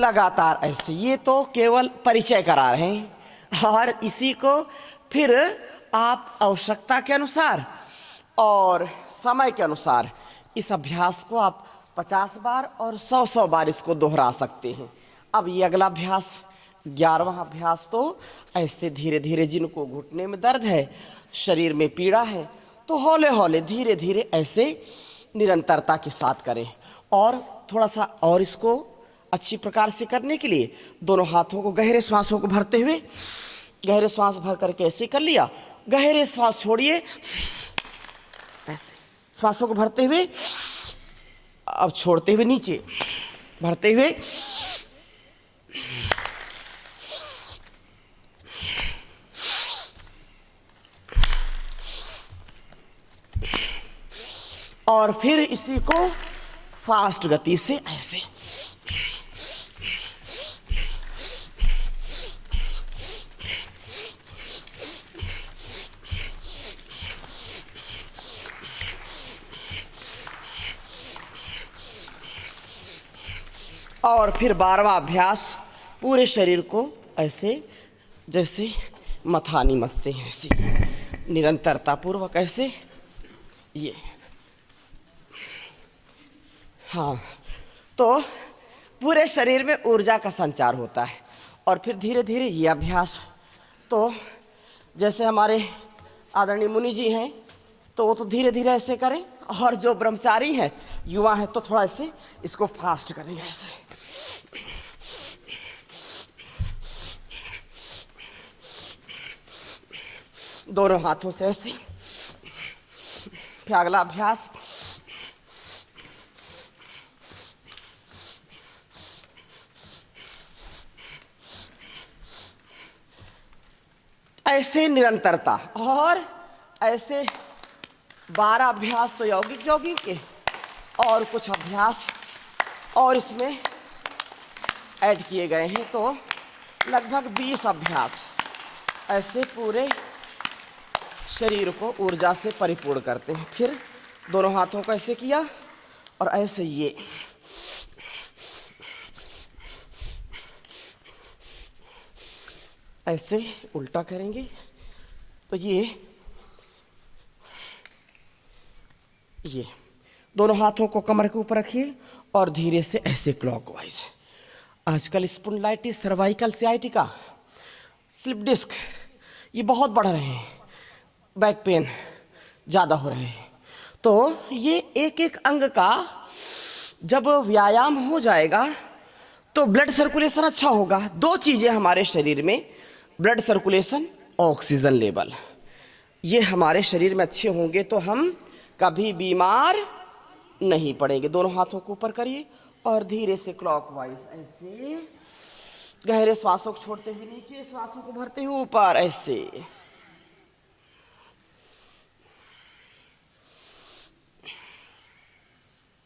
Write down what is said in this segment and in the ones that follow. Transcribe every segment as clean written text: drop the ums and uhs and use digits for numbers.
लगातार ऐसे। ये तो केवल परिचय करा रहे हैं, और इसी को फिर आप आवश्यकता के अनुसार और समय के अनुसार इस अभ्यास को आप 50 बार और 100 बार इसको दोहरा सकते हैं। अब ये अगला अभ्यास 11वां अभ्यास, तो ऐसे धीरे धीरे, जिनको घुटने में दर्द है, शरीर में पीड़ा है, तो हौले हौले धीरे धीरे ऐसे निरंतरता के साथ करें। और थोड़ा सा और इसको अच्छी प्रकार से करने के लिए दोनों हाथों को गहरे श्वासों को भरते हुए, गहरे श्वास भर करके ऐसे कर लिया, गहरे श्वास छोड़िए, ऐसे श्वासों को भरते हुए, अब छोड़ते हुए नीचे, भरते हुए, और फिर इसी को फास्ट गति से ऐसे। और फिर 12वां अभ्यास, पूरे शरीर को ऐसे जैसे मथानी मथते हैं, ऐसे निरंतरता पूर्वक ऐसे। ये हाँ, तो पूरे शरीर में ऊर्जा का संचार होता है। और फिर धीरे धीरे ये अभ्यास, तो जैसे हमारे आदरणीय मुनि जी हैं, तो वो तो धीरे धीरे ऐसे करें, और जो ब्रह्मचारी हैं, युवा हैं, तो थोड़ा ऐसे इसको फास्ट करेंगे ऐसे। दोनों हाथों से ऐसे। फिर अगला अभ्यास, ऐसे निरंतरता। और ऐसे 12 अभ्यास तो यौगिक के, और कुछ अभ्यास और इसमें ऐड किए गए हैं, तो लगभग 20 अभ्यास ऐसे पूरे शरीर को ऊर्जा से परिपूर्ण करते हैं। फिर दोनों हाथों को ऐसे किया, और ऐसे ये ऐसे उल्टा करेंगे, तो ये दोनों हाथों को कमर के ऊपर रखिए, और धीरे से ऐसे क्लॉकवाइज। आजकल spondylitis, cervical sciatica, slip disc, ये बहुत बढ़ रहे हैं, बैक पेन ज़्यादा हो रहे हैं। तो ये एक एक अंग का जब व्यायाम हो जाएगा, तो ब्लड सर्कुलेशन अच्छा होगा। 2 चीज़ें हमारे शरीर में, ब्लड सर्कुलेशन, ऑक्सीजन लेवल, ये हमारे शरीर में अच्छे होंगे तो हम कभी बीमार नहीं पड़ेंगे। दोनों हाथों को ऊपर करिए, और धीरे से क्लॉकवाइज ऐसे गहरे श्वासों को छोड़ते हुए नीचे, श्वासों को भरते हुए ऊपर ऐसे।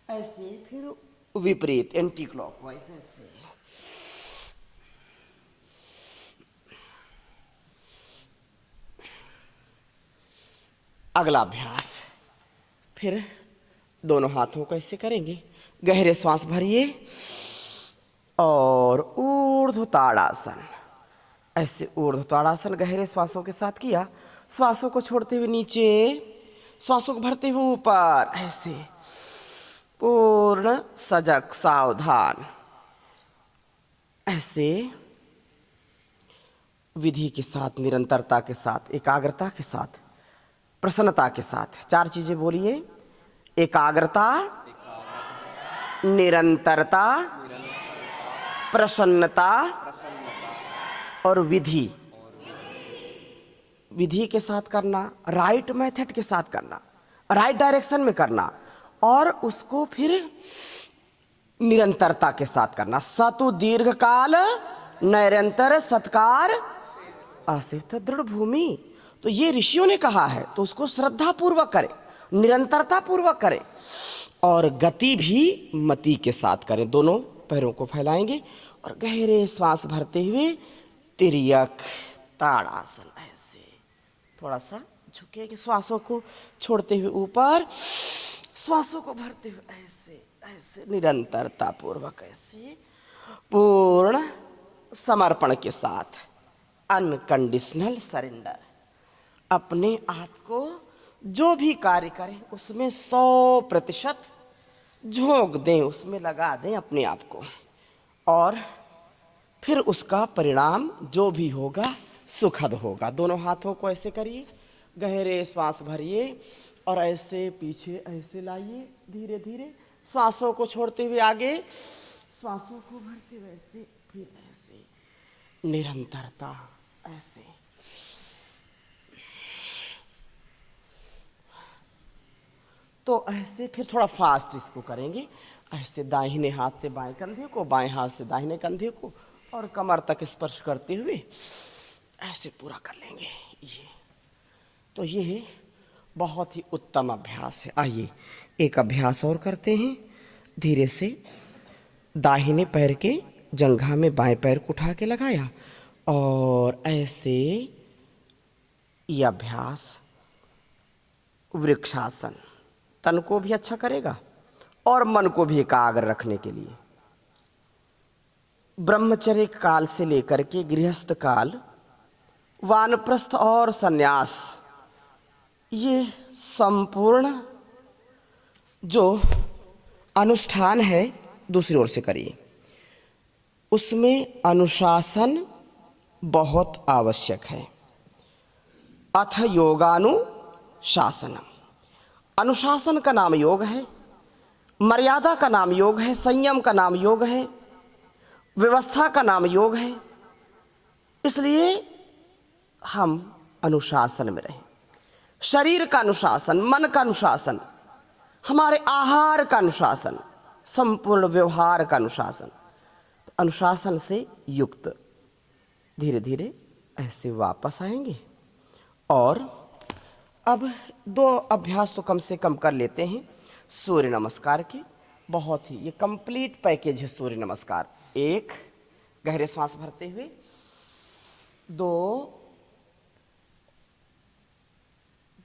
ऐसे फिर विपरीत, एंटी क्लॉकवाइज ऐसे। अगला अभ्यास, फिर दोनों हाथों को ऐसे करेंगे, गहरे श्वास भरिए, और ऊर्ध्व ताड़ासन, ऐसे ऊर्ध्व ताड़ासन गहरे श्वासों के साथ किया, श्वासों को छोड़ते हुए नीचे, श्वासों को भरते हुए ऊपर ऐसे, पूर्ण सजग सावधान, ऐसे विधि के साथ, निरंतरता के साथ, एकाग्रता के साथ, प्रसन्नता के साथ। 4 चीजें बोलिए, एकाग्रता, निरंतरता, प्रसन्नता और विधि। विधि के साथ करना, राइट मेथड के साथ करना, राइट डायरेक्शन में करना, और उसको फिर निरंतरता के साथ करना। सतु दीर्घ काल निरंतर सत्कार आसित दृढ़ भूमि। तो ये ऋषियों ने कहा है, तो उसको श्रद्धा पूर्वक करें, निरंतरता पूर्वक करें, और गति भी मति के साथ करें। दोनों पैरों को फैलाएंगे, और गहरे श्वास भरते हुए तिर्यक ताड़ासन, ऐसे थोड़ा सा झुकेंगे, श्वासों को छोड़ते हुए ऊपर, श्वासों को भरते हुए ऐसे ऐसे निरंतरता पूर्वक ऐसे, पूर्ण समर्पण के साथ, अनकंडीशनल सरेंडर। अपने आप को जो भी कार्य करें उसमें 100% झोंक दें, उसमें लगा दें अपने आप को, और फिर उसका परिणाम जो भी होगा सुखद होगा। दोनों हाथों को ऐसे करिए, गहरे श्वास भरिए और ऐसे पीछे ऐसे लाइए, धीरे धीरे श्वासों को छोड़ते हुए आगे, श्वासों को भरते हुए ऐसे, फिर ऐसे, निरंतरता ऐसे। तो ऐसे फिर थोड़ा फास्ट इसको करेंगे, ऐसे दाहिने हाथ से बाएं कंधे को, बाएं हाथ से दाहिने कंधे को, और कमर तक स्पर्श करते हुए ऐसे पूरा कर लेंगे ये। तो ये बहुत ही उत्तम अभ्यास है। आइए एक अभ्यास और करते हैं। धीरे से दाहिने पैर के जंघा में बाएं पैर को उठा के लगाया, और ऐसे ये अभ्यास वृक्षासन तन को भी अच्छा करेगा और मन को भी एकाग्र रखने के लिए। ब्रह्मचर्य काल से लेकर के गृहस्थ काल, वानप्रस्थ और सन्यास, ये संपूर्ण जो अनुष्ठान है दूसरी ओर से करिए। उसमें अनुशासन बहुत आवश्यक है। अथ योगानुशासनम, अनुशासन का नाम योग है, मर्यादा का नाम योग है, संयम का नाम योग है, व्यवस्था का नाम योग है। इसलिए हम अनुशासन में रहें। शरीर का अनुशासन, मन का अनुशासन, हमारे आहार का अनुशासन, संपूर्ण व्यवहार का अनुशासन। तो अनुशासन से युक्त धीरे धीरे ऐसे वापस आएंगे। और अब 2 अभ्यास तो कम से कम कर लेते हैं सूर्य नमस्कार के। बहुत ही ये कंप्लीट पैकेज है सूर्य नमस्कार। 1, गहरे सांस भरते हुए, 2,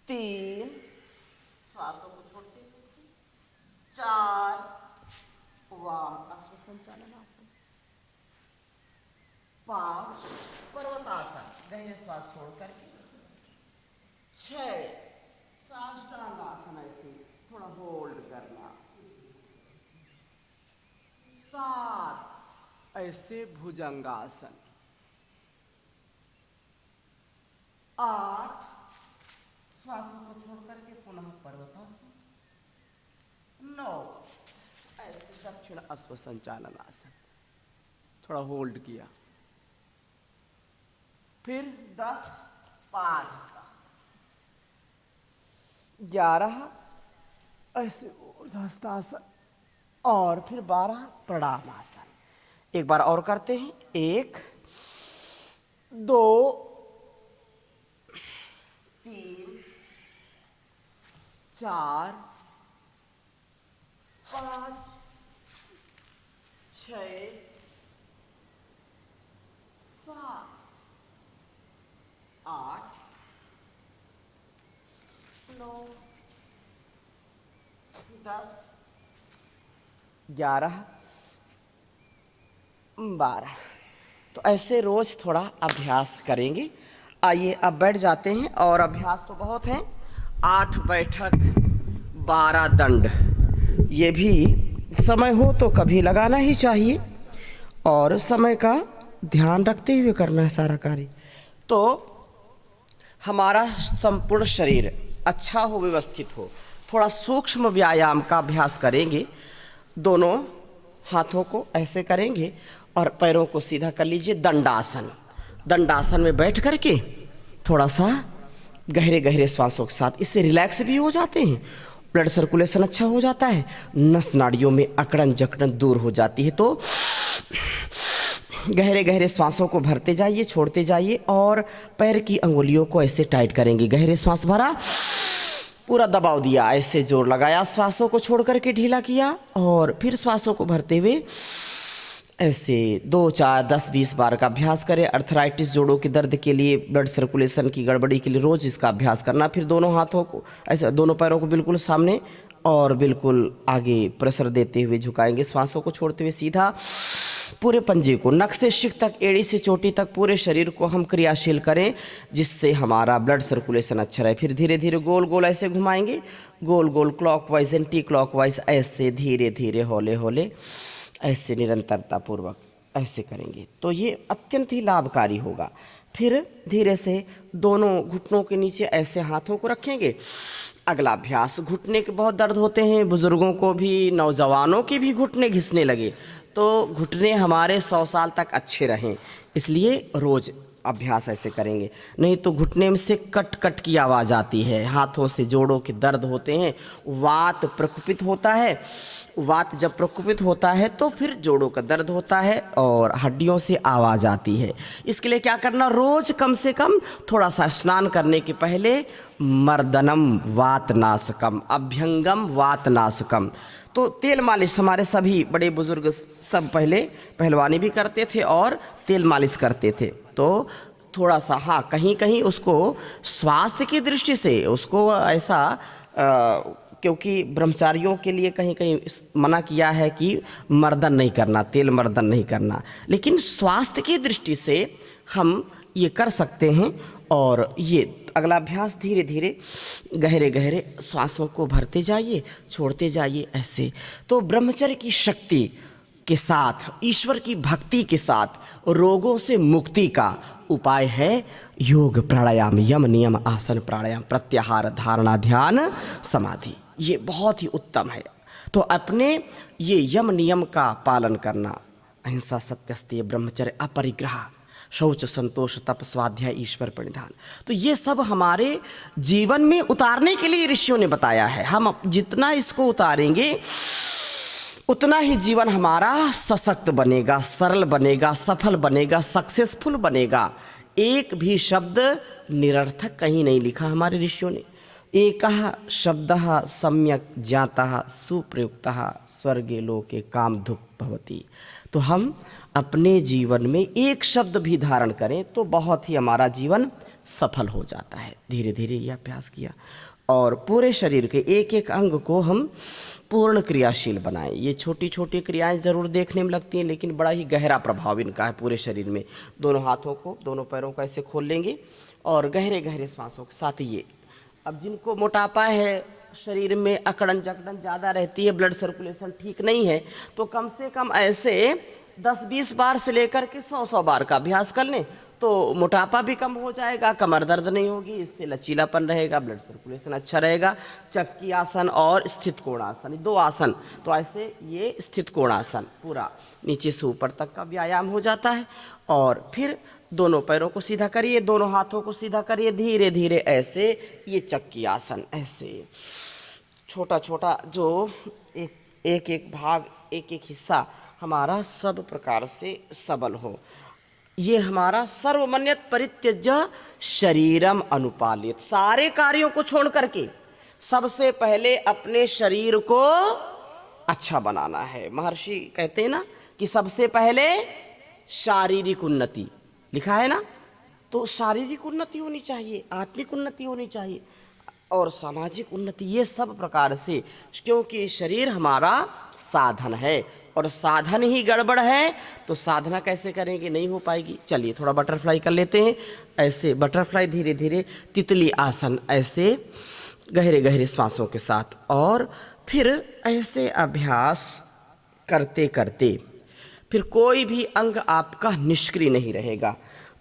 3, श्वासों को छोड़ते हुए, 4, अश्वसंचालन आसन, 5, पर्वतासन गहरे श्वास छोड़ करके, 6, साष्टांग आसन ऐसे थोड़ा होल्ड करना, 7 ऐसे भुजंगासन, 8 श्वासों को छोड़ करके पुनः पर्वतासन, 9 ऐसे दक्षिण अश्वसंचालन आसन, थोड़ा होल्ड किया, फिर 10 पादहस्तासन, 11 ऐसे ऊर्ध्वहस्तासन, और फिर 12 प्रणामासन। एक बार और करते हैं। 1, 2, 3, 4, 5, 6, 7, 8, 9, 10, 11, 12। तो ऐसे रोज थोड़ा अभ्यास करेंगे। आइए अब बैठ जाते हैं। और अभ्यास तो बहुत हैं, 8 बैठक, 12 दंड, ये भी समय हो तो कभी लगाना ही चाहिए, और समय का ध्यान रखते हुए करना है सारा कार्य। तो हमारा संपूर्ण शरीर अच्छा हो, व्यवस्थित हो। थोड़ा सूक्ष्म व्यायाम का अभ्यास करेंगे। दोनों हाथों को ऐसे करेंगे और पैरों को सीधा कर लीजिए। दंडासन, दंडासन में बैठ करके थोड़ा सा गहरे गहरे श्वासों के साथ, इससे रिलैक्स भी हो जाते हैं, ब्लड सर्कुलेशन अच्छा हो जाता है, नस नाड़ियों में अकड़न जकड़न दूर हो जाती है। तो गहरे गहरे श्वासों को भरते जाइए, छोड़ते जाइए, और पैर की अंगुलियों को ऐसे टाइट करेंगे। गहरे श्वास भरा, पूरा दबाव दिया, ऐसे जोर लगाया, श्वासों को छोड़ करके ढीला किया, और फिर श्वासों को भरते हुए ऐसे 2, 4, 10, 20 बार का अभ्यास करें। अर्थराइटिस, जोड़ों के दर्द के लिए, ब्लड सर्कुलेशन की गड़बड़ी के लिए रोज इसका अभ्यास करना। फिर दोनों हाथों को ऐसे, दोनों पैरों को बिल्कुल सामने और बिल्कुल आगे प्रेशर देते हुए झुकाएंगे, श्वासों को छोड़ते हुए सीधा पूरे पंजे को नख से शिख तक, एड़ी से चोटी तक पूरे शरीर को हम क्रियाशील करें, जिससे हमारा ब्लड सर्कुलेशन अच्छा रहे। फिर धीरे धीरे गोल गोल ऐसे घुमाएंगे, गोल गोल क्लॉकवाइज एंटी क्लॉकवाइज, ऐसे धीरे धीरे हौले हौले ऐसे निरंतरता पूर्वक ऐसे करेंगे तो ये अत्यंत ही लाभकारी होगा। फिर धीरे से दोनों घुटनों के नीचे ऐसे हाथों को रखेंगे। अगला अभ्यास, घुटने के बहुत दर्द होते हैं बुजुर्गों को भी, नौजवानों के भी घुटने घिसने लगे, तो घुटने हमारे 100 साल तक अच्छे रहें, इसलिए रोज अभ्यास ऐसे करेंगे। नहीं तो घुटने में से कट कट की आवाज़ आती है, हाथों से जोड़ों के दर्द होते हैं, वात प्रकोपित होता है। वात जब प्रकोपित होता है तो फिर जोड़ों का दर्द होता है और हड्डियों से आवाज़ आती है। इसके लिए क्या करना, रोज कम से कम थोड़ा सा स्नान करने के पहले मर्दनम वातनाशकम, अभ्यंगम वातनाशकम, तो तेल मालिश हमारे सभी बड़े बुजुर्ग सब पहले पहलवानी भी करते थे और तेल मालिश करते थे। तो थोड़ा सा हाँ, कहीं कहीं उसको स्वास्थ्य की दृष्टि से उसको ऐसा क्योंकि ब्रह्मचारियों के लिए कहीं कहीं मना किया है कि मर्दन नहीं करना, तेल मर्दन नहीं करना, लेकिन स्वास्थ्य की दृष्टि से हम ये कर सकते हैं। और ये अगला अभ्यास, धीरे धीरे गहरे गहरे श्वासों को भरते जाइए, छोड़ते जाइए ऐसे। तो ब्रह्मचर्य की शक्ति के साथ, ईश्वर की भक्ति के साथ रोगों से मुक्ति का उपाय है योग, प्राणायाम, यम नियम, आसन, प्राणायाम, प्रत्याहार, धारणा, ध्यान, समाधि। ये बहुत ही उत्तम है। तो अपने ये यम नियम का पालन करना, अहिंसा, सत्य, अस्तेय, ब्रह्मचर्य, अपरिग्रह, शौच, संतोष, तप, स्वाध्याय, ईश्वर प्रणिधान, तो ये सब हमारे जीवन में उतारने के लिए ऋषियों ने बताया है। हम जितना इसको उतारेंगे उतना ही जीवन हमारा सशक्त बनेगा, सरल बनेगा, सफल बनेगा, सक्सेसफुल बनेगा। एक भी शब्द निरर्थक कहीं नहीं लिखा हमारे ऋषियों ने। एकः शब्दः सम्यक ज्ञातः सुप्रयुक्तः स्वर्गे लोके कामधुक् भवति। तो हम अपने जीवन में एक शब्द भी धारण करें तो बहुत ही हमारा जीवन सफल हो जाता है। धीरे धीरे यह अभ्यास किया और पूरे शरीर के एक एक अंग को हम पूर्ण क्रियाशील बनाएं। ये छोटी छोटी क्रियाएं जरूर देखने में लगती हैं, लेकिन बड़ा ही गहरा प्रभाव इनका है पूरे शरीर में। दोनों हाथों को, दोनों पैरों को ऐसे खोल लेंगे और गहरे गहरे सांसों के साथ ये। अब जिनको मोटापा है, शरीर में अकड़न जकड़न ज़्यादा रहती है, ब्लड सर्कुलेशन ठीक नहीं है, तो कम से कम ऐसे 10-20 बार से लेकर के 100-100 बार का अभ्यास कर लें तो मोटापा भी कम हो जाएगा, कमर दर्द नहीं होगी, इससे लचीलापन रहेगा, ब्लड सर्कुलेशन अच्छा रहेगा। चक्की आसन और स्थित कोणासन, 2 आसन। तो ऐसे ये स्थित कोणासन पूरा नीचे से ऊपर तक का व्यायाम हो जाता है। और फिर दोनों पैरों को सीधा करिए, दोनों हाथों को सीधा करिए, धीरे धीरे ऐसे ये चक्की आसन, ऐसे छोटा छोटा जो एक एक भाग, एक एक हिस्सा हमारा सब प्रकार से सबल हो। ये हमारा सर्वमन्यत परित्यज्य शरीरम अनुपालित, सारे कार्यों को छोड़ करके सबसे पहले अपने शरीर को अच्छा बनाना है। महर्षि कहते हैं ना कि सबसे पहले शारीरिक उन्नति, लिखा है ना, तो शारीरिक उन्नति होनी चाहिए, आत्मिक उन्नति होनी चाहिए और सामाजिक उन्नति, ये सब प्रकार से, क्योंकि शरीर हमारा साधन है और साधन ही गड़बड़ है तो साधना कैसे करेंगे, नहीं हो पाएगी। चलिए थोड़ा बटरफ्लाई कर लेते हैं, ऐसे बटरफ्लाई धीरे धीरे, तितली आसन, ऐसे गहरे गहरे श्वासों के साथ। और फिर ऐसे अभ्यास करते करते फिर कोई भी अंग आपका निष्क्रिय नहीं रहेगा।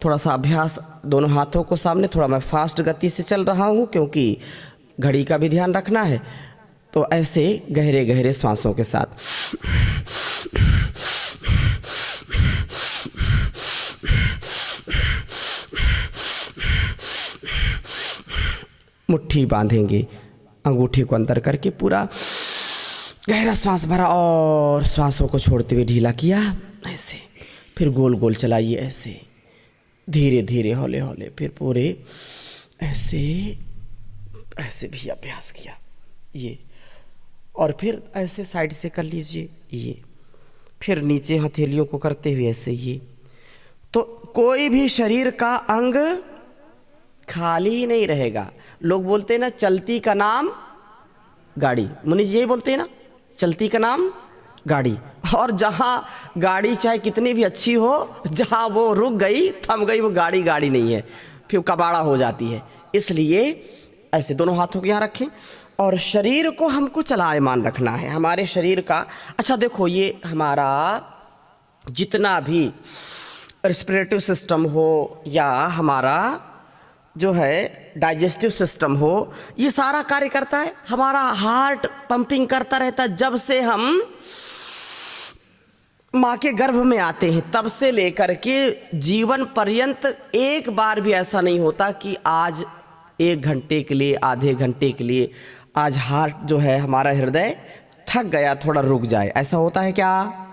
थोड़ा सा अभ्यास, दोनों हाथों को सामने, थोड़ा मैं फास्ट गति से चल रहा हूँ क्योंकि घड़ी का भी ध्यान रखना है। तो ऐसे गहरे गहरे श्वासों के साथ मुट्ठी बांधेंगे, अंगूठी को अंदर करके पूरा गहरा श्वास भरा और श्वासों को छोड़ते हुए ढीला किया, ऐसे। फिर गोल गोल चलाइए, ऐसे धीरे धीरे, हौले हौले, फिर पूरे ऐसे ऐसे भी अभ्यास किया ये। और फिर ऐसे साइड से कर लीजिए ये, फिर नीचे हथेलियों को करते हुए ऐसे ये। तो कोई भी शरीर का अंग खाली नहीं रहेगा। लोग बोलते हैं ना, चलती का नाम गाड़ी, मुनि जी यही बोलते हैं ना, चलती का नाम गाड़ी। और जहाँ गाड़ी चाहे कितनी भी अच्छी हो, जहाँ वो रुक गई, थम गई, वो गाड़ी गाड़ी नहीं है, फिर कबाड़ा हो जाती है। इसलिए ऐसे दोनों हाथों को यहाँ रखें और शरीर को हमको चलायमान रखना है, हमारे शरीर का। अच्छा देखो, ये हमारा जितना भी रेस्पिरेटिव सिस्टम हो या हमारा जो है डाइजेस्टिव सिस्टम हो, ये सारा कार्य करता है। हमारा हार्ट पंपिंग करता रहता है जब से हम माँ के गर्भ में आते हैं, तब से लेकर के जीवन पर्यंत एक बार भी ऐसा नहीं होता कि आज 1 घंटे के लिए, आधे घंटे के लिए आज हार्ट जो है हमारा हृदय थक गया, थोड़ा रुक जाए। ऐसा होता है क्या?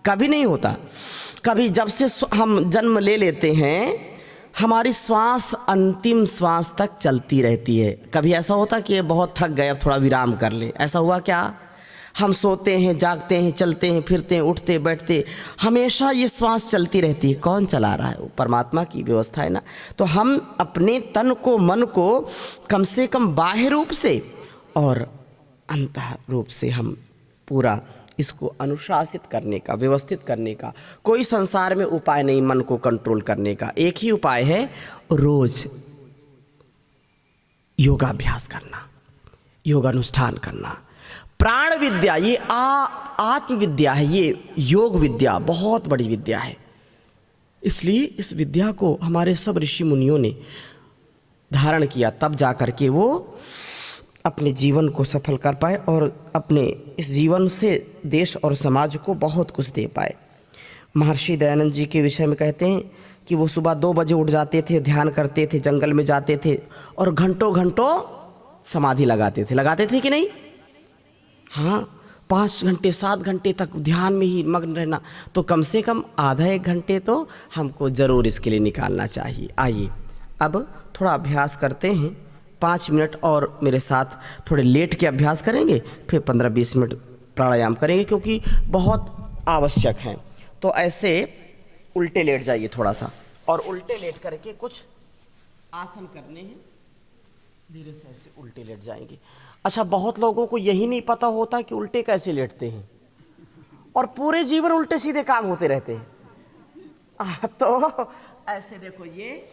कभी नहीं होता। कभी जब से हम जन्म ले लेते हैं, हमारी श्वास अंतिम श्वास तक चलती रहती है। कभी ऐसा होता कि ये बहुत थक गए, अब थोड़ा विराम कर ले, ऐसा हुआ क्या? हम सोते हैं, जागते हैं, चलते हैं, फिरते हैं, उठते बैठते, हमेशा ये श्वास चलती रहती है। कौन चला रहा है? वो परमात्मा की व्यवस्था है ना। तो हम अपने तन को, मन को कम से कम बाह्य रूप से और अंतः रूप से हम पूरा इसको अनुशासित करने का, व्यवस्थित करने का कोई संसार में उपाय नहीं। मन को कंट्रोल करने का एक ही उपाय है, रोज योगाभ्यास करना, योगानुष्ठान करना। प्राण विद्या, ये आत्म विद्या है, ये योग विद्या बहुत बड़ी विद्या है। इसलिए इस विद्या को हमारे सब ऋषि मुनियों ने धारण किया, तब जा कर के वो अपने जीवन को सफल कर पाए और अपने इस जीवन से देश और समाज को बहुत कुछ दे पाए। महर्षि दयानंद जी के विषय में कहते हैं कि वो सुबह 2 बजे उठ जाते थे, ध्यान करते थे, जंगल में जाते थे और घंटों घंटों समाधि लगाते थे कि नहीं? हाँ, 5 घंटे 7 घंटे तक ध्यान में ही मग्न रहना। तो कम से कम आधा 1 घंटे तो हमको ज़रूर इसके लिए निकालना चाहिए। आइए अब थोड़ा अभ्यास करते हैं, 5 मिनट और मेरे साथ थोड़े लेट के अभ्यास करेंगे, फिर 15-20 मिनट प्राणायाम करेंगे, क्योंकि बहुत आवश्यक हैं। तो ऐसे उल्टे लेट जाइए थोड़ा सा, और उल्टे लेट करके कुछ आसन करने हैं। धीरे से ऐसे उल्टे लेट जाएंगे। अच्छा, बहुत लोगों को यही नहीं पता होता कि उल्टे कैसे लेटते हैं, और पूरे जीवन उल्टे सीधे काम होते रहते हैं। तो ऐसे देखो, ये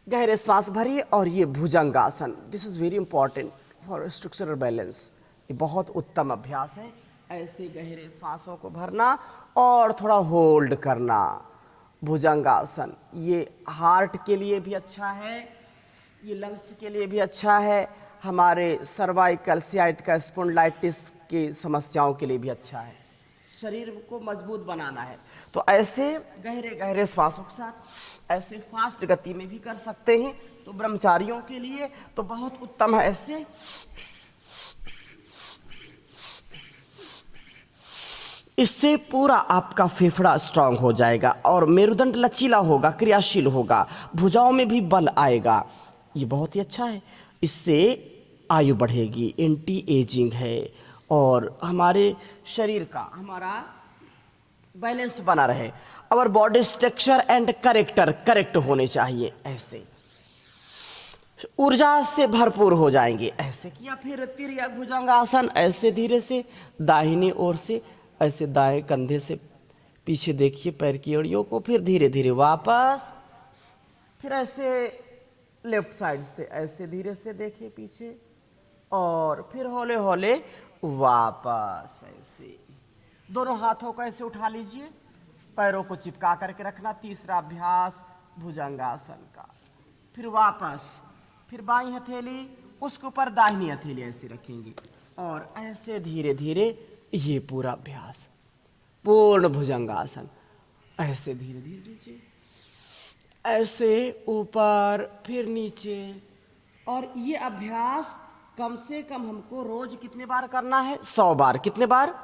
गहरे श्वास भरिए और ये bhujangasana, this is very important for structural balance. ये बहुत उत्तम अभ्यास है। ऐसे गहरे श्वासों को भरना और थोड़ा होल्ड करना। भुजंगासन ये हार्ट के लिए भी अच्छा है, ये लंग्स के लिए भी अच्छा है, हमारे सर्वाइकल, सियाटिका, स्पॉन्डिलाइटिस की समस्याओं के लिए भी अच्छा है। शरीर को मजबूत बनाना है तो ऐसे गहरे गहरे श्वासों के साथ ऐसे फास्ट गति में भी कर सकते हैं। तो ब्रह्मचारियों के लिए तो बहुत उत्तम है। ऐसे इससे पूरा आपका फेफड़ा स्ट्रांग हो जाएगा और मेरुदंड लचीला होगा, क्रियाशील होगा, भुजाओं में भी बल आएगा। ये बहुत ही अच्छा है। इससे आयु बढ़ेगी, एंटी एजिंग है, और हमारे शरीर का हमारा बैलेंस बना रहे। और body structure and character correct होने चाहिए। ऐसे ऊर्जा से भरपूर हो जाएंगे। ऐसे किया, फिर तिर्यक भुजंगासन, ऐसे धीरे से दाहिनी ओर से, ऐसे दाएं कंधे से पीछे देखिए पैर की एड़ियों को, फिर धीरे धीरे वापस, फिर ऐसे लेफ्ट साइड से ऐसे धीरे से देखिए पीछे, और फिर हौले हौले वापस। ऐसे दोनों हाथों को ऐसे उठा लीजिए, पैरों को चिपका करके रखना। तीसरा अभ्यास भुजंगासन का। फिर वापस, फिर बाईं हथेली उसके ऊपर दाहिनी हथेली ऐसे रखेंगे, और ऐसे धीरे धीरे ये पूरा अभ्यास पूर्ण भुजंगासन। ऐसे धीरे धीरे नीचे, ऐसे ऊपर, फिर नीचे। और ये अभ्यास कम से कम हमको रोज कितने बार करना है? 100 बार। कितने बार?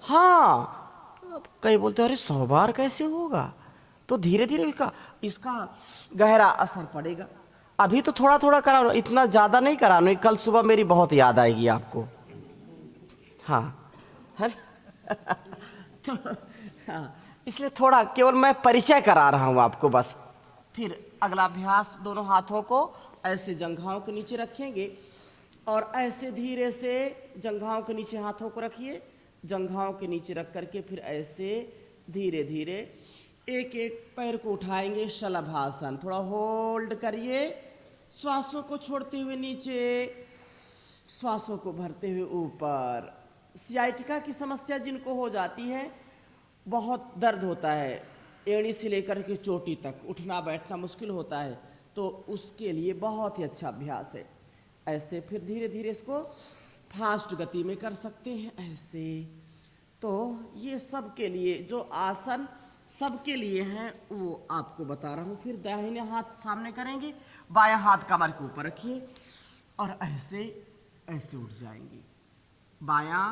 हाँ, कई बोलते हैं अरे 100 बार कैसे होगा? तो धीरे धीरे इसका गहरा असर पड़ेगा। अभी तो थोड़ा थोड़ा कराना, इतना ज़्यादा नहीं कराना। कल सुबह मेरी बहुत याद आएगी आपको। हाँ है तो हाँ, इसलिए थोड़ा केवल मैं परिचय करा रहा हूँ आपको बस। फिर अगला अभ्यास, दोनों हाथों को ऐसे जंघाओं के नीचे रखेंगे और ऐसे धीरे से जंघाओं के नीचे हाथों को रखिए, जंघाओं के नीचे रख करके फिर ऐसे धीरे धीरे एक एक पैर को उठाएंगे, शलभासन। थोड़ा होल्ड करिए, श्वासों को छोड़ते हुए नीचे, श्वासों को भरते हुए ऊपर। सियाटिका की समस्या जिनको हो जाती है, बहुत दर्द होता है, एड़ी से लेकर के चोटी तक उठना बैठना मुश्किल होता है, तो उसके लिए बहुत ही अच्छा अभ्यास है। ऐसे फिर धीरे धीरे इसको फास्ट गति में कर सकते हैं ऐसे। तो ये सब के लिए जो आसन सबके लिए हैं वो आपको बता रहा हूँ। फिर दाहिने हाथ सामने करेंगे, बायां हाथ कमर के ऊपर रखिए और ऐसे ऐसे उठ जाएंगे। बायां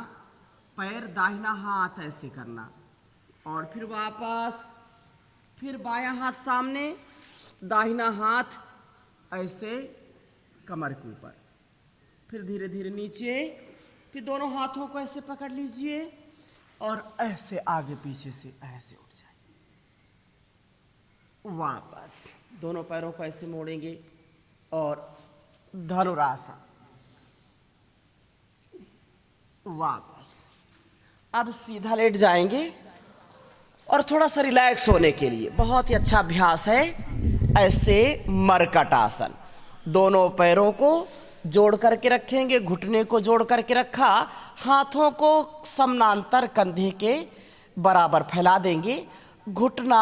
पैर दाहिना हाथ ऐसे करना और फिर वापस, फिर बायां हाथ सामने, दाहिना हाथ ऐसे कमर के ऊपर, फिर धीरे धीरे नीचे, फिर दोनों हाथों को ऐसे पकड़ लीजिए और ऐसे आगे पीछे से ऐसे उठ जाए। वापस दोनों पैरों को ऐसे मोड़ेंगे और धनुरासन। वापस अब सीधा लेट जाएंगे और थोड़ा सा रिलैक्स होने के लिए बहुत ही अच्छा अभ्यास है ऐसे मरकट आसन। दोनों पैरों को जोड़ करके रखेंगे, घुटने को जोड़ करके रखा, हाथों को समानांतर कंधे के बराबर फैला देंगे, घुटना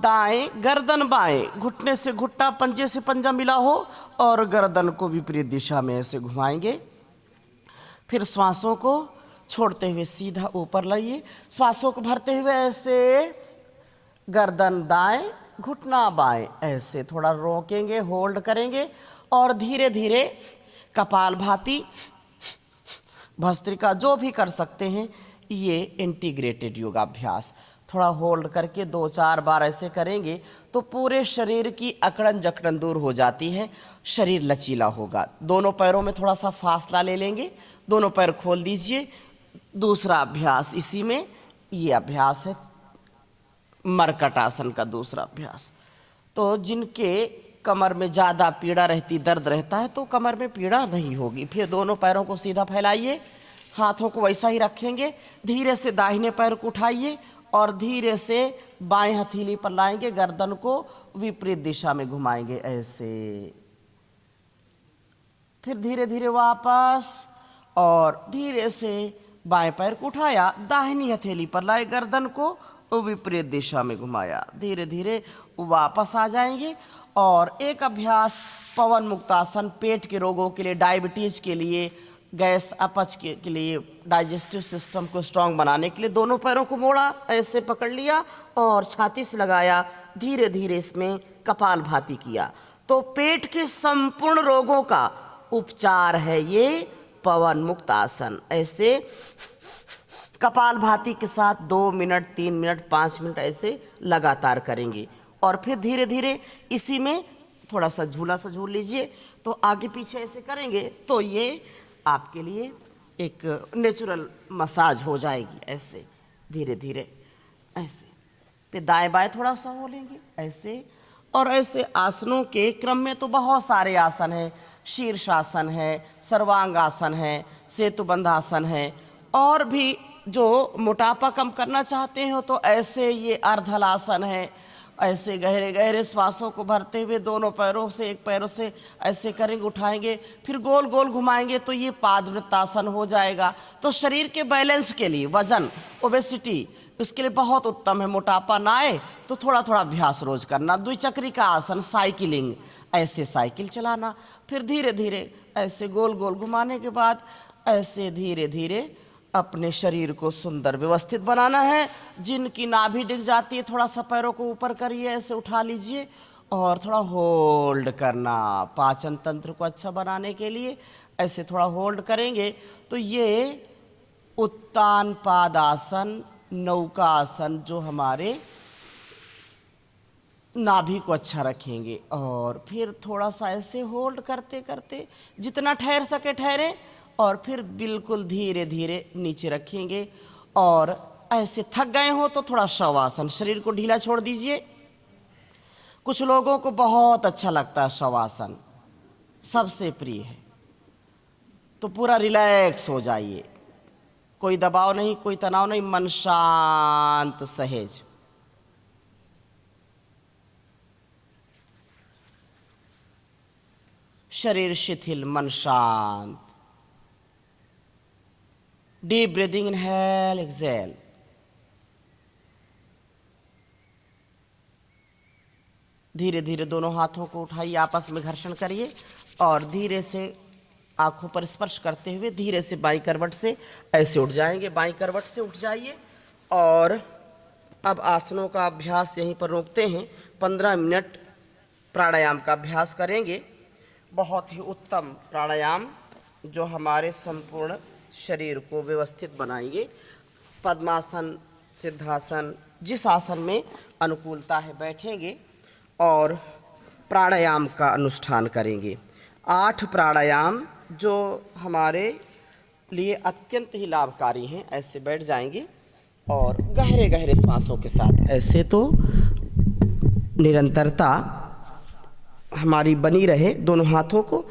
दाएं, गर्दन बाएं, घुटने से घुटना, पंजे से पंजा मिला हो और गर्दन को विपरीत दिशा में ऐसे घुमाएंगे। फिर श्वासों को छोड़ते हुए सीधा ऊपर लाइए, श्वासों को भरते हुए ऐसे गर्दन दाएं, घुटना बाएं, ऐसे थोड़ा रोकेंगे, होल्ड करेंगे और धीरे धीरे कपालभाति, भस्त्रिका जो भी कर सकते हैं। ये इंटीग्रेटेड योगाभ्यास थोड़ा होल्ड करके 2-4 बार ऐसे करेंगे तो पूरे शरीर की अकड़न जकड़न दूर हो जाती है, शरीर लचीला होगा। दोनों पैरों में थोड़ा सा फासला ले लेंगे, दोनों पैर खोल दीजिए। दूसरा अभ्यास इसी में, ये अभ्यास है मरकट आसन का दूसरा अभ्यास। तो जिनके कमर में ज़्यादा पीड़ा रहती, दर्द रहता है, तो कमर में पीड़ा नहीं होगी। फिर दोनों पैरों को सीधा फैलाइए, हाथों को वैसा ही रखेंगे, धीरे से दाहिने पैर को उठाइए और धीरे से बाएं हथेली पर लाएंगे, गर्दन को विपरीत दिशा में घुमाएंगे ऐसे। फिर धीरे धीरे वापस और धीरे से बाएं पैर को उठाया, दाहिनी हथेली पर लाए, गर्दन को विपरीत दिशा में घुमाया, धीरे धीरे वापस आ जाएंगे। और एक अभ्यास पवन मुक्तासन, पेट के रोगों के लिए, डायबिटीज के लिए, गैस अपच के लिए, डाइजेस्टिव सिस्टम को स्ट्रांग बनाने के लिए। दोनों पैरों को मोड़ा, ऐसे पकड़ लिया और छाती से लगाया, धीरे धीरे इसमें कपालभाति किया। तो पेट के संपूर्ण रोगों का उपचार है ये पवन मुक्त आसन। ऐसे कपालभाति के साथ 2 मिनट, 3 मिनट, 5 मिनट ऐसे लगातार करेंगे। और फिर धीरे धीरे इसी में थोड़ा सा झूला सा झूल लीजिए, तो आगे पीछे ऐसे करेंगे तो ये आपके लिए एक नेचुरल मसाज हो जाएगी। ऐसे धीरे धीरे ऐसे, फिर दाएं बाएं थोड़ा सा हो लेंगे ऐसे। और ऐसे आसनों के क्रम में तो बहुत सारे आसन हैं, शीर्षासन है, सर्वांगासन है, सेतुबंधासन है, और भी जो मोटापा कम करना चाहते हो तो ऐसे ये अर्धलासन है। ऐसे गहरे गहरे श्वासों को भरते हुए दोनों पैरों से, एक पैरों से ऐसे करेंगे, उठाएंगे, फिर गोल गोल घुमाएंगे तो ये पादवृत्तासन हो जाएगा। तो शरीर के बैलेंस के लिए, वजन, ओबेसिटी, इसके लिए बहुत उत्तम है। मोटापा ना आए तो थोड़ा थोड़ा अभ्यास रोज करना। द्विचक्री का आसन, साइकिलिंग, ऐसे साइकिल चलाना, फिर धीरे धीरे ऐसे गोल गोल घुमाने के बाद ऐसे धीरे धीरे अपने शरीर को सुंदर व्यवस्थित बनाना है। जिनकी नाभि डिग जाती है, थोड़ा सा पैरों को ऊपर करिए, ऐसे उठा लीजिए और थोड़ा होल्ड करना। पाचन तंत्र को अच्छा बनाने के लिए ऐसे थोड़ा होल्ड करेंगे तो ये उत्तान पादासन, नौका आसन जो हमारे नाभि को अच्छा रखेंगे। और फिर थोड़ा सा ऐसे होल्ड करते करते जितना ठहर सके ठहरे और फिर बिल्कुल धीरे धीरे नीचे रखेंगे। और ऐसे थक गए हो तो थोड़ा शवासन, शरीर को ढीला छोड़ दीजिए। कुछ लोगों को बहुत अच्छा लगता है शवासन, सबसे प्रिय है। तो पूरा रिलैक्स हो जाइए, कोई दबाव नहीं, कोई तनाव नहीं, मन शांत सहेज। शरीर शिथिल, मन शांत। Deep breathing, inhale exhale. धीरे धीरे दोनों हाथों को उठाइए, आपस में घर्षण करिए और धीरे से आंखों पर स्पर्श करते हुए धीरे से बाईं करवट से ऐसे उठ जाएंगे। बाईं करवट से उठ जाइए और अब आसनों का अभ्यास यहीं पर रोकते हैं। 15 मिनट प्राणायाम का अभ्यास करेंगे। बहुत ही उत्तम प्राणायाम जो हमारे संपूर्ण शरीर को व्यवस्थित बनाएंगे। पद्मासन, सिद्धासन, जिस आसन में अनुकूलता है बैठेंगे और प्राणायाम का अनुष्ठान करेंगे। 8 प्राणायाम जो हमारे लिए अत्यंत ही लाभकारी हैं। ऐसे बैठ जाएंगे और गहरे गहरे सांसों के साथ ऐसे तो निरंतरता हमारी बनी रहे। दोनों हाथों को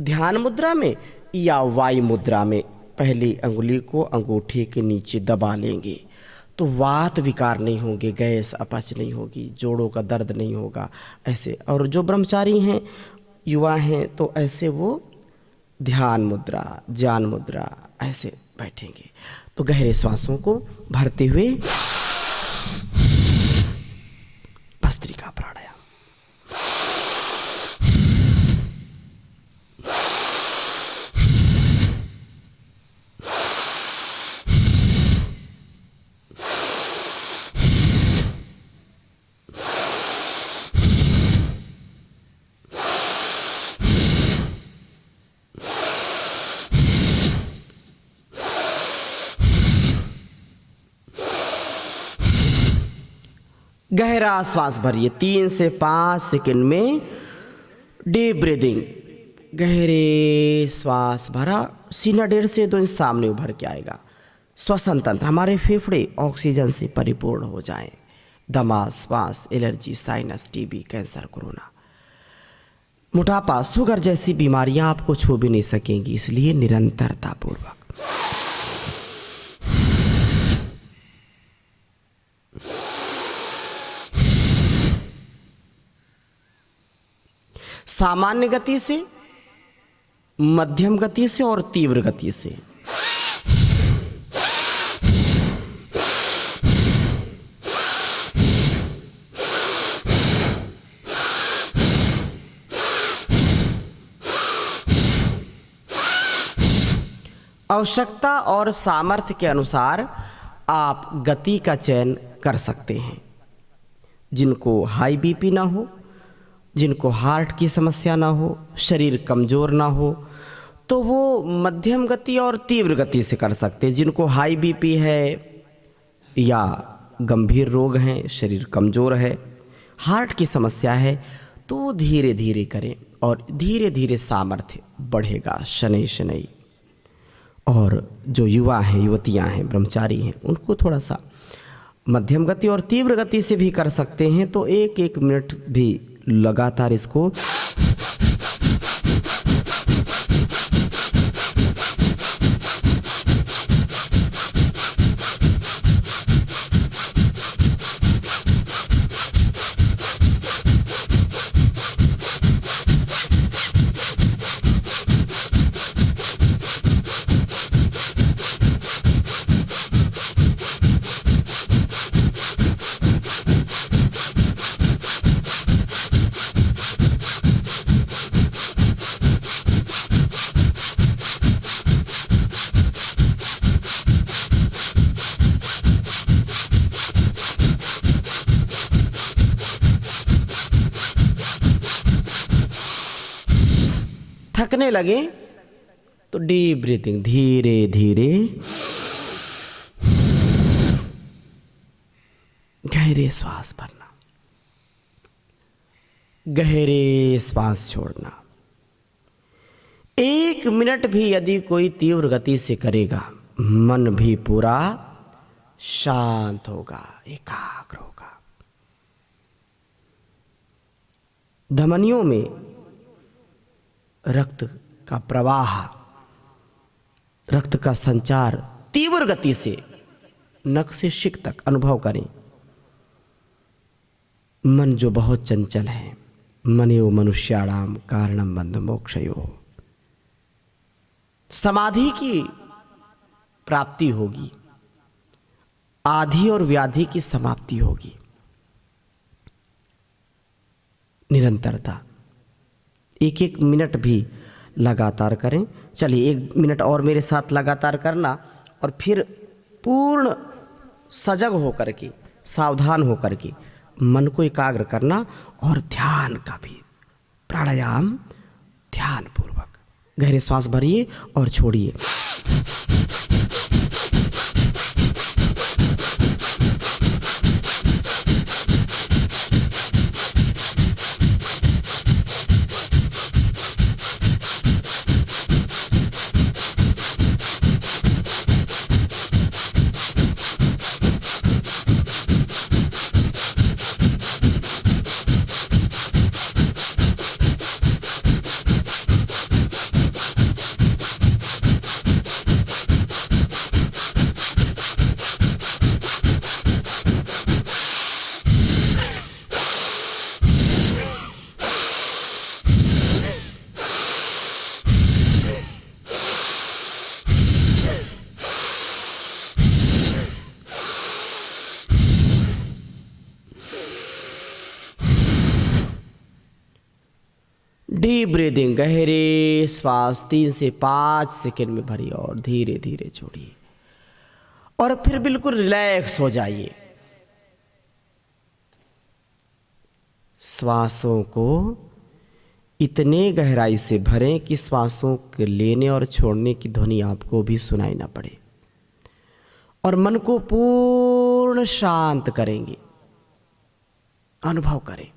ध्यान मुद्रा में या वायु मुद्रा में पहली अंगुली को अंगूठे के नीचे दबा लेंगे तो वात विकार नहीं होंगे, गैस अपच नहीं होगी, जोड़ों का दर्द नहीं होगा ऐसे। और जो ब्रह्मचारी हैं, युवा हैं, तो ऐसे वो ध्यान मुद्रा, ज्ञान मुद्रा ऐसे बैठेंगे। तो गहरे श्वासों को भरते हुए भस्त्रिका प्राणायाम। गहरा श्वास भरिए 3 से 5 सेकंड में। डीप ब्रीदिंग, गहरे श्वास भरा, सीना 1.5 से 2 इंच सामने उभर के आएगा। श्वसन तंत्र, हमारे फेफड़े ऑक्सीजन से परिपूर्ण हो जाएं। दमा, श्वास, allergy, sinus, TB, cancer, corona, मोटापा, शुगर जैसी बीमारियां आपको छू भी नहीं सकेंगी। इसलिए निरंतरता पूर्वक सामान्य गति से, मध्यम गति से और तीव्र गति से। आवश्यकता और सामर्थ्य के अनुसार आप गति का चयन कर सकते हैं। जिनको हाई बीपी ना हो, जिनको हार्ट की समस्या ना हो, शरीर कमज़ोर ना हो, तो वो मध्यम गति और तीव्र गति से कर सकते हैं। जिनको हाई बीपी है या गंभीर रोग हैं, शरीर कमज़ोर है, हार्ट की समस्या है, तो वो धीरे धीरे करें और धीरे धीरे सामर्थ्य बढ़ेगा शनै शनै। और जो युवा हैं, युवतियां हैं, ब्रह्मचारी हैं, उनको थोड़ा सा मध्यम गति और तीव्र गति से भी कर सकते हैं। तो 1-1 मिनट भी लगातार इसको थकने लगे तो डीप ब्रीथिंग, धीरे धीरे गहरे श्वास भरना, गहरे श्वास छोड़ना। 1 मिनट भी यदि कोई तीव्र गति से करेगा, मन भी पूरा शांत होगा, एकाग्र होगा। धमनियों में रक्त का प्रवाह रक्त का संचार तीव्र गति से नख से शिक तक अनुभव करें। मन जो बहुत चंचल है, मनो मनुष्याणाम कारणम बंध मोक्षयो, समाधि की प्राप्ति होगी, आधि और व्याधि की समाप्ति होगी। निरंतरता, एक एक मिनट भी लगातार करें। चलिए 1 मिनट और मेरे साथ लगातार करना, और फिर पूर्ण सजग होकर के, सावधान होकर के मन को एकाग्र करना, और ध्यान का भी प्राणायाम ध्यान पूर्वक गहरे श्वास भरिए और छोड़िए। डीप ब्रीदिंग, गहरे श्वास 3 से 5 सेकंड में भरिए और धीरे धीरे छोड़िए, और फिर बिल्कुल रिलैक्स हो जाइए। श्वासों को इतने गहराई से भरें कि श्वासों के लेने और छोड़ने की ध्वनि आपको भी सुनाई ना पड़े, और मन को पूर्ण शांत करेंगे। अनुभव करें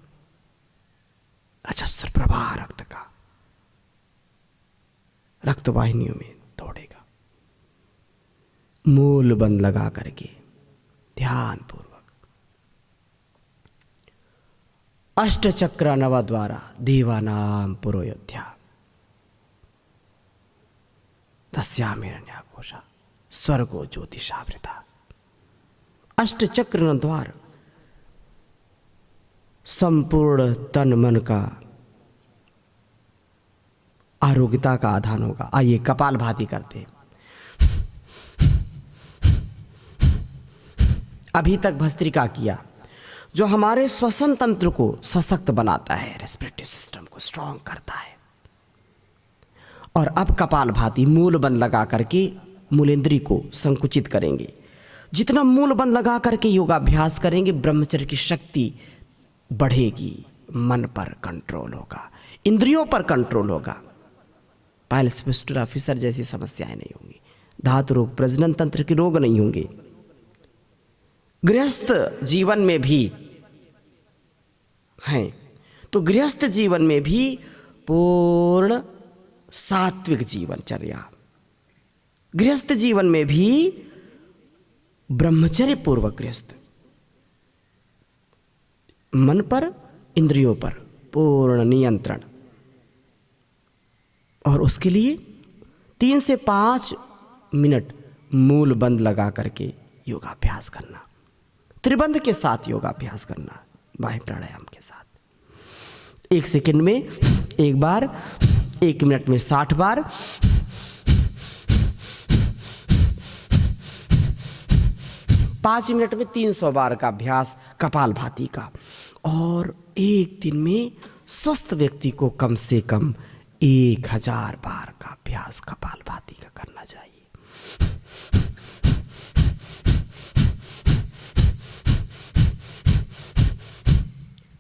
अजस्र प्रवाह रक्त का, रक्त वाहिनियों में दौड़ेगा। मूल बंद लगा करके ध्यान पूर्वक अष्ट चक्र नव द्वारा देवानाम पुरोयोध्या दस्यामिरण्याकोशा स्वर्गो ज्योतिषावृता। अष्ट चक्र द्वार संपूर्ण तन मन का आरोग्यता का आधान होगा। आइए कपाल भाती करते। अभी तक भस्त्रिका किया, जो हमारे श्वसन तंत्र को सशक्त बनाता है, रेस्पिरेटरी सिस्टम को स्ट्रांग करता है। और अब कपाल भाती मूल बंद लगा करके मूलेंद्री को संकुचित करेंगे। जितना मूल बंद लगा करके योगाभ्यास करेंगे, ब्रह्मचर्य की शक्ति बढ़ेगी, मन पर कंट्रोल होगा, इंद्रियों पर कंट्रोल होगा, पाइल्स फिस्टुला फिशर जैसी समस्याएं नहीं होंगी, धातु रोग, प्रजनन तंत्र के रोग नहीं होंगे। गृहस्थ जीवन में भी हैं, तो गृहस्थ जीवन में भी पूर्ण सात्विक जीवनचर्या, गृहस्थ जीवन में भी ब्रह्मचर्य पूर्वक गृहस्थ, मन पर इंद्रियों पर पूर्ण नियंत्रण। और उसके लिए 3 से 5 मिनट मूल बंद लगा करके योगाभ्यास करना, त्रिबंध के साथ योगाभ्यास करना, बाह्य प्राणायाम के साथ। 1 सेकंड में 1 बार, 1 मिनट में 60 बार, 5 मिनट में 300 बार का अभ्यास कपाल भाती का। और एक दिन में स्वस्थ व्यक्ति को कम से कम 1000 बार का अभ्यास कपाल भाती का करना चाहिए।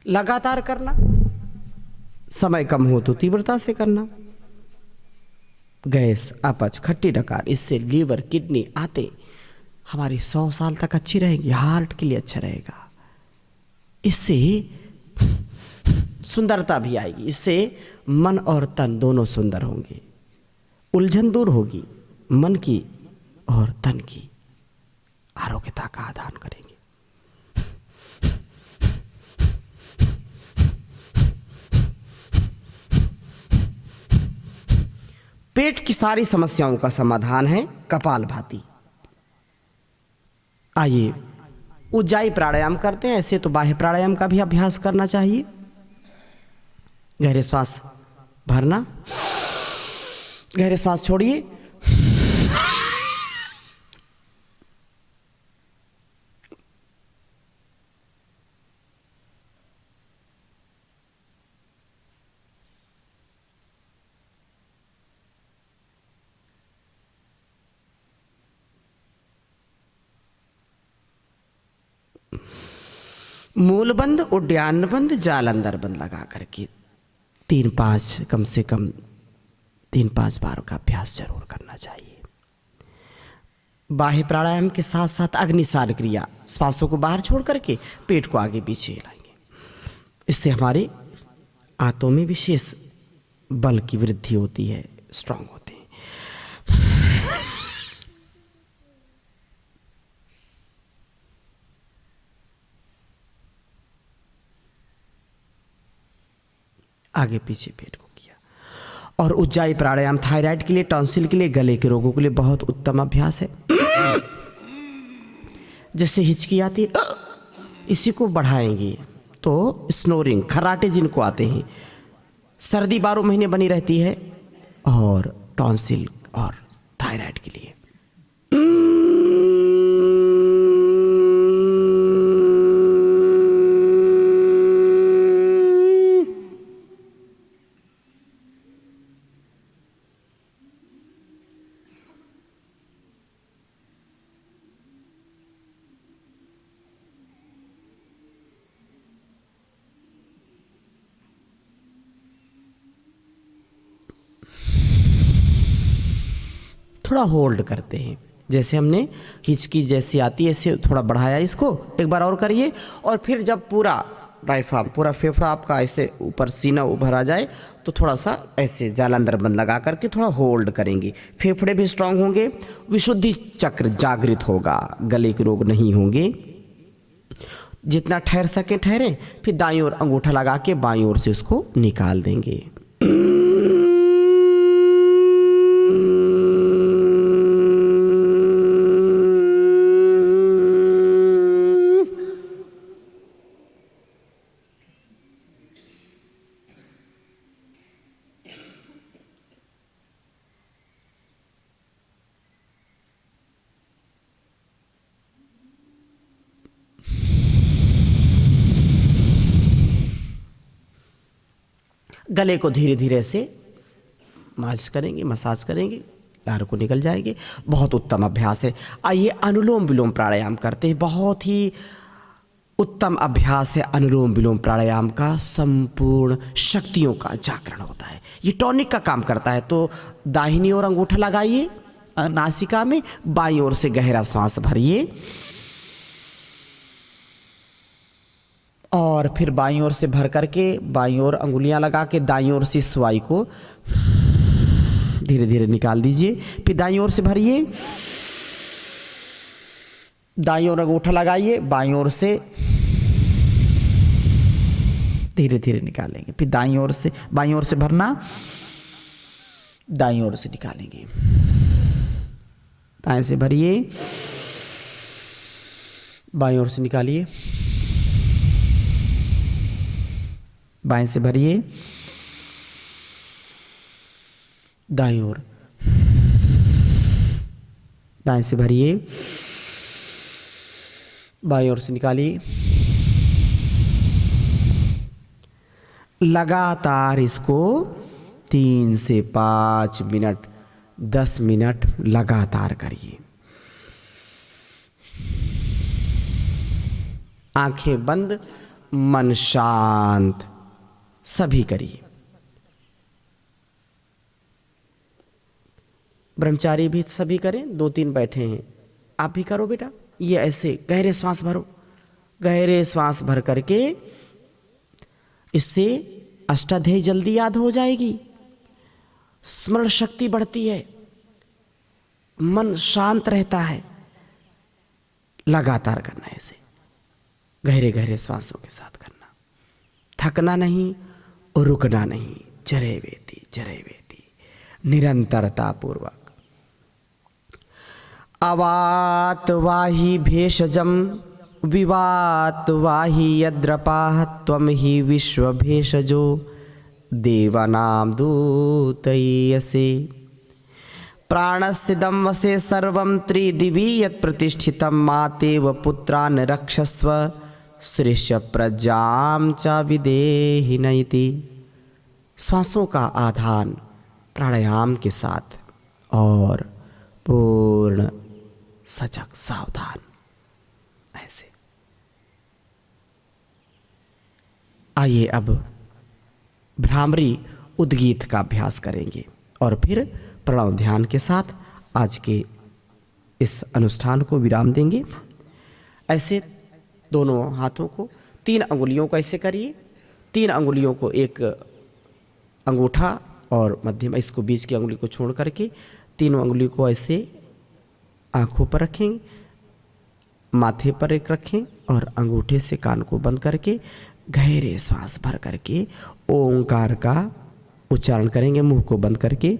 लगातार करना, समय कम हो तो तीव्रता से करना। गैस, अपच, खट्टी डकार, इससे लीवर, किडनी आते हमारी 100 साल तक अच्छी रहेगी, हार्ट के लिए अच्छा रहेगा। इससे सुंदरता भी आएगी, इससे मन और तन दोनों सुंदर होंगे, उलझन दूर होगी, मन की और तन की आरोग्यता का आधान करेंगे। पेट की सारी समस्याओं का समाधान है कपालभाति। आइए उज्जाई प्राणायाम करते हैं। ऐसे तो बाह्य प्राणायाम का भी अभ्यास करना चाहिए। गहरे श्वास भरना, गहरे श्वास छोड़िए, मूल बंद, उड्डयन बंद, जाल अंदर बंद लगा करके 3-5 कम से कम 3-5 बार का अभ्यास जरूर करना चाहिए। बाह्य प्राणायाम के साथ साथ अग्निसार क्रिया, श्वासों को बाहर छोड़ करके पेट को आगे पीछे हिलाएंगे। इससे हमारे आंतों में विशेष बल की वृद्धि होती है, स्ट्रांग होते हैं। आगे पीछे पेट को किया। और उज्जाई प्राणायाम थायराइड के लिए, टॉन्सिल के लिए, गले के रोगों के लिए बहुत उत्तम अभ्यास है। जैसे हिचकी आती है, इसी को बढ़ाएंगे तो स्नोरिंग, खर्राटे जिनको आते हैं, सर्दी 12 महीने बनी रहती है, और टॉन्सिल और थायराइड के लिए थोड़ा होल्ड करते हैं। जैसे हमने हिचकी जैसी आती है ऐसे थोड़ा बढ़ाया, इसको एक बार और करिए। और फिर जब पूरा डायफ्राम, पूरा फेफड़ा आपका ऐसे ऊपर सीना उभर आ जाए तो थोड़ा सा ऐसे जाल अंदर बंद लगा करके थोड़ा होल्ड करेंगे। फेफड़े भी स्ट्रांग होंगे, विशुद्धि चक्र जागृत होगा, गले के रोग नहीं होंगे। जितना ठहर सके ठहरें, फिर दाईं ओर अंगूठा लगा के बाईं ओर से उसको निकाल देंगे। गले को धीरे धीरे से मालिश करेंगे, मसाज करेंगे, लार को निकल जाएंगे। बहुत उत्तम अभ्यास है। आइए अनुलोम विलोम प्राणायाम करते हैं। बहुत ही उत्तम अभ्यास है अनुलोम विलोम प्राणायाम का। संपूर्ण शक्तियों का जागरण होता है, ये टॉनिक का काम करता है। तो दाहिनी ओर अंगूठा लगाइए नासिका में, बाईं ओर से गहरा सांस भरिए, और फिर बाईं ओर से भर करके बाईं ओर अंगुलियां लगा के दाईं ओर से स्वाई को धीरे धीरे निकाल दीजिए। फिर दाईं ओर से भरिए, दाईं ओर अंगूठा लगाइए, बाईं ओर से धीरे धीरे निकालेंगे। फिर दाईं ओर से, बाईं ओर से भरना, दाईं ओर से निकालेंगे। दाएं से भरिए, बाईं ओर से निकालिए, बाएं से भरिए, दाईं ओर, दाएं से भरिए, बाईं ओर से निकालिए। लगातार इसको 3 से 5 मिनट, 10 मिनट लगातार करिए। आंखें बंद, मन शांत, सभी करिए। ब्रह्मचारी भी सभी करें, 2-3 बैठे हैं, आप भी करो बेटा। ये ऐसे गहरे श्वास भरो, गहरे श्वास भर करके, इससे अष्टाध्यायी जल्दी याद हो जाएगी, स्मरण शक्ति बढ़ती है, मन शांत रहता है। लगातार करना है ऐसे, गहरे गहरे श्वासों के साथ करना, थकना नहीं और रुकना नहीं। जरे वेती निरंतरता पूर्वक। अवात वाहि भेषजम विवात वाहि यद्रपाः त्वं हि विश्व भेषजो देवानां दूतयसे। प्राणस्थितं वसे सर्वं त्रिदिवि यत् प्रतिष्ठितं मातेव पुत्रान् रक्षस्व श्रेष्ठ प्रजां च विदेहि नयति। श्वासों का आधान प्राणायाम के साथ और पूर्ण सजग सावधान ऐसे। आइए अब भ्रामरी उद्गीत का अभ्यास करेंगे और फिर प्रणव ध्यान के साथ आज के इस अनुष्ठान को विराम देंगे। ऐसे दोनों हाथों को 3 अंगुलियों को ऐसे करिए। 3 अंगुलियों को, एक अंगूठा और मध्यम, इसको बीच की अंगुली को छोड़ करके तीनों अंगुली को ऐसे आंखों पर रखें, माथे पर एक रखें और अंगूठे से कान को बंद करके गहरे श्वास भर करके ओंकार का उच्चारण करेंगे, मुंह को बंद करके।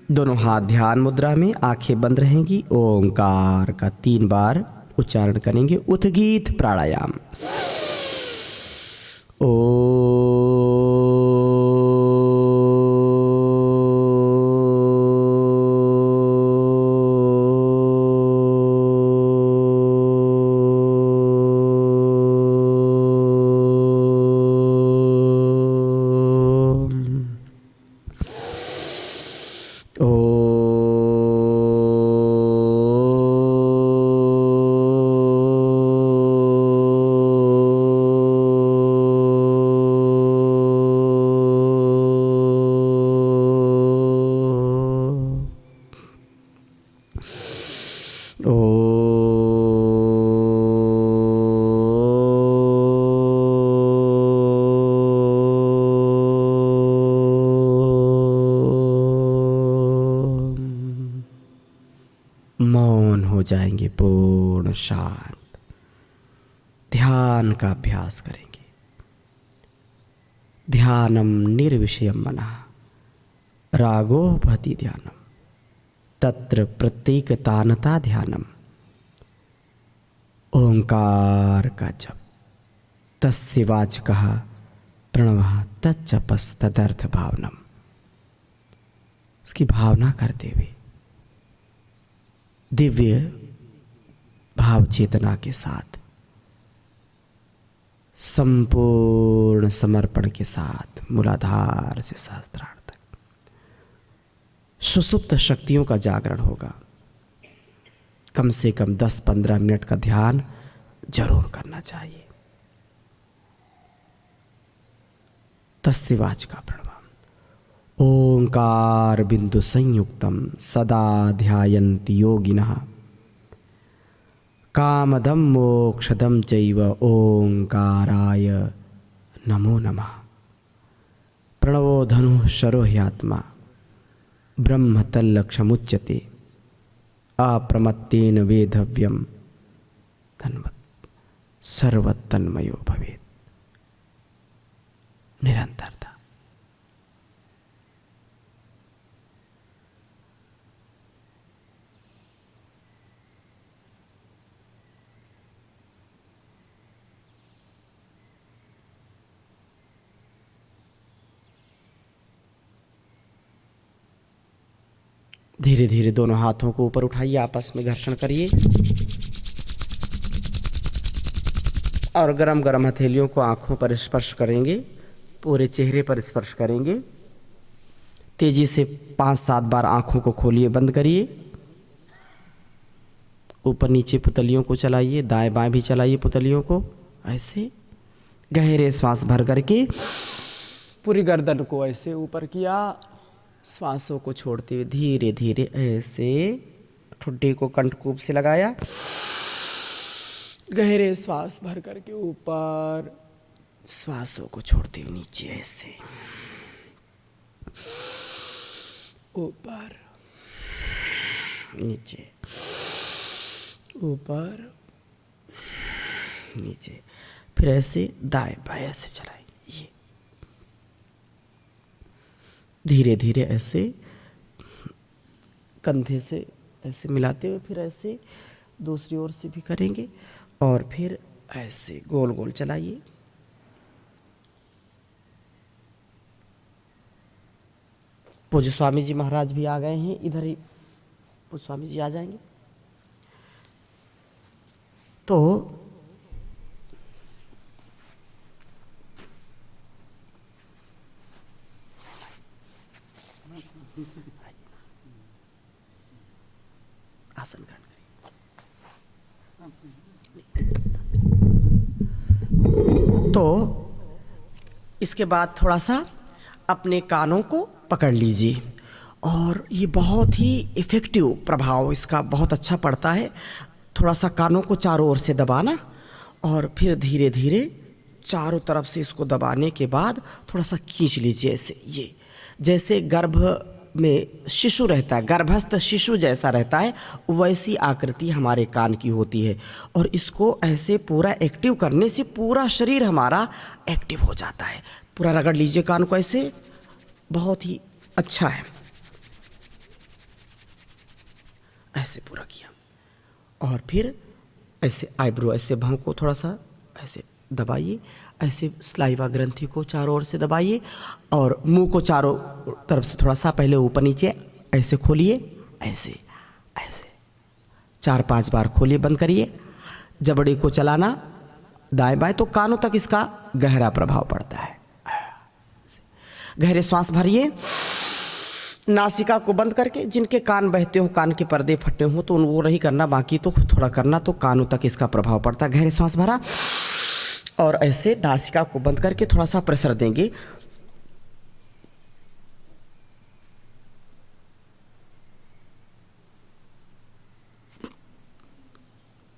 दोनों हाथ ध्यान मुद्रा में, आंखें बंद रहेंगी। ओंकार का 3 बार उच्चारण करेंगे। उद्गीत प्राणायाम। मौन हो जाएंगे, पूर्ण शांत ध्यान का अभ्यास करेंगे। ध्यानम निर्विषयम मनः रागो भति ध्यानम तत्र प्रत्येकतानता ध्यानम। ओंकार का जप, तस्य वाचकः प्रणवः तच्चपस्तदर्थ भावनम। उसकी भावना करते हुए दिव्य भाव चेतना के साथ, संपूर्ण समर्पण के साथ, मूलाधार से सहस्त्रार तक सुसुप्त शक्तियों का जागरण होगा। कम से कम 10-15 मिनट का ध्यान जरूर करना चाहिए। तस्य वाचकः प्रणवः ओंकार बिंदु संयुक्तम सदा ध्यायन्ति योगिनः कामदम मोक्षदम चैव ओंकाराय नमो नमः। प्रणवो धनुः शरो ह्यात्मा ब्रह्म तल्लक्षमुच्यते अप्रमत्तेन वेधव्यम तन्मत् सर्वतन्मयो भवेत्। निरंतरता। धीरे धीरे दोनों हाथों को ऊपर उठाइए, आपस में घर्षण करिए और गरम गरम हथेलियों को आंखों पर स्पर्श करेंगे, पूरे चेहरे पर स्पर्श करेंगे। तेजी से 5-7 बार आंखों को खोलिए, बंद करिए। ऊपर नीचे पुतलियों को चलाइए, दाएं बाएं भी चलाइए पुतलियों को। ऐसे गहरे श्वास भर करके पूरी गर्दन को ऐसे ऊपर किया, श्वासों को छोड़ते हुए धीरे धीरे ऐसे ठुड्डी को कंठकूप से लगाया। गहरे श्वास भर करके ऊपर, श्वासों को छोड़ते हुए नीचे ऐसे ऊपर नीचे ऊपर नीचे, फिर ऐसे दाएं बाएं ऐसे चलाएं। ये धीरे धीरे ऐसे कंधे से ऐसे मिलाते हुए फिर ऐसे दूसरी ओर से भी करेंगे और फिर ऐसे गोल गोल चलाइए। पूज्य स्वामी जी महाराज भी आ गए हैं, इधर ही पूज्य स्वामी जी आ जाएंगे। तो आसन ग्रहण करिए। तो इसके बाद थोड़ा सा अपने कानों को पकड़ लीजिए और ये बहुत ही इफ़ेक्टिव प्रभाव इसका बहुत अच्छा पड़ता है। थोड़ा सा कानों को चारों ओर से दबाना और फिर धीरे धीरे चारों तरफ से इसको दबाने के बाद थोड़ा सा खींच लीजिए ऐसे। ये जैसे गर्भ में शिशु रहता है, गर्भस्थ शिशु जैसा रहता है, वैसी आकृति हमारे कान की होती है और इसको ऐसे पूरा एक्टिव करने से पूरा शरीर हमारा एक्टिव हो जाता है। पूरा रगड़ लीजिए कान को ऐसे, बहुत ही अच्छा है। ऐसे पूरा किया और फिर ऐसे आईब्रो ऐसे भौं को थोड़ा सा ऐसे दबाइए, ऐसे स्लाइवा ग्रंथि को चारों ओर से दबाइए और मुंह को चारों तरफ से थोड़ा सा पहले ऊपर नीचे ऐसे खोलिए, ऐसे ऐसे 4-5 बार खोलिए, बंद करिए। जबड़े को चलाना दाएं बाएं, तो कानों तक इसका गहरा प्रभाव पड़ता है। गहरे श्वास भरिए, नासिका को बंद करके। जिनके कान बहते हो, कान के पर्दे फटे हो तो वो नहीं करना, बाकी तो थोड़ा करना, तो कानों तक इसका प्रभाव पड़ता है। गहरे सांस भरा और ऐसे नासिका को बंद करके थोड़ा सा प्रेशर देंगे।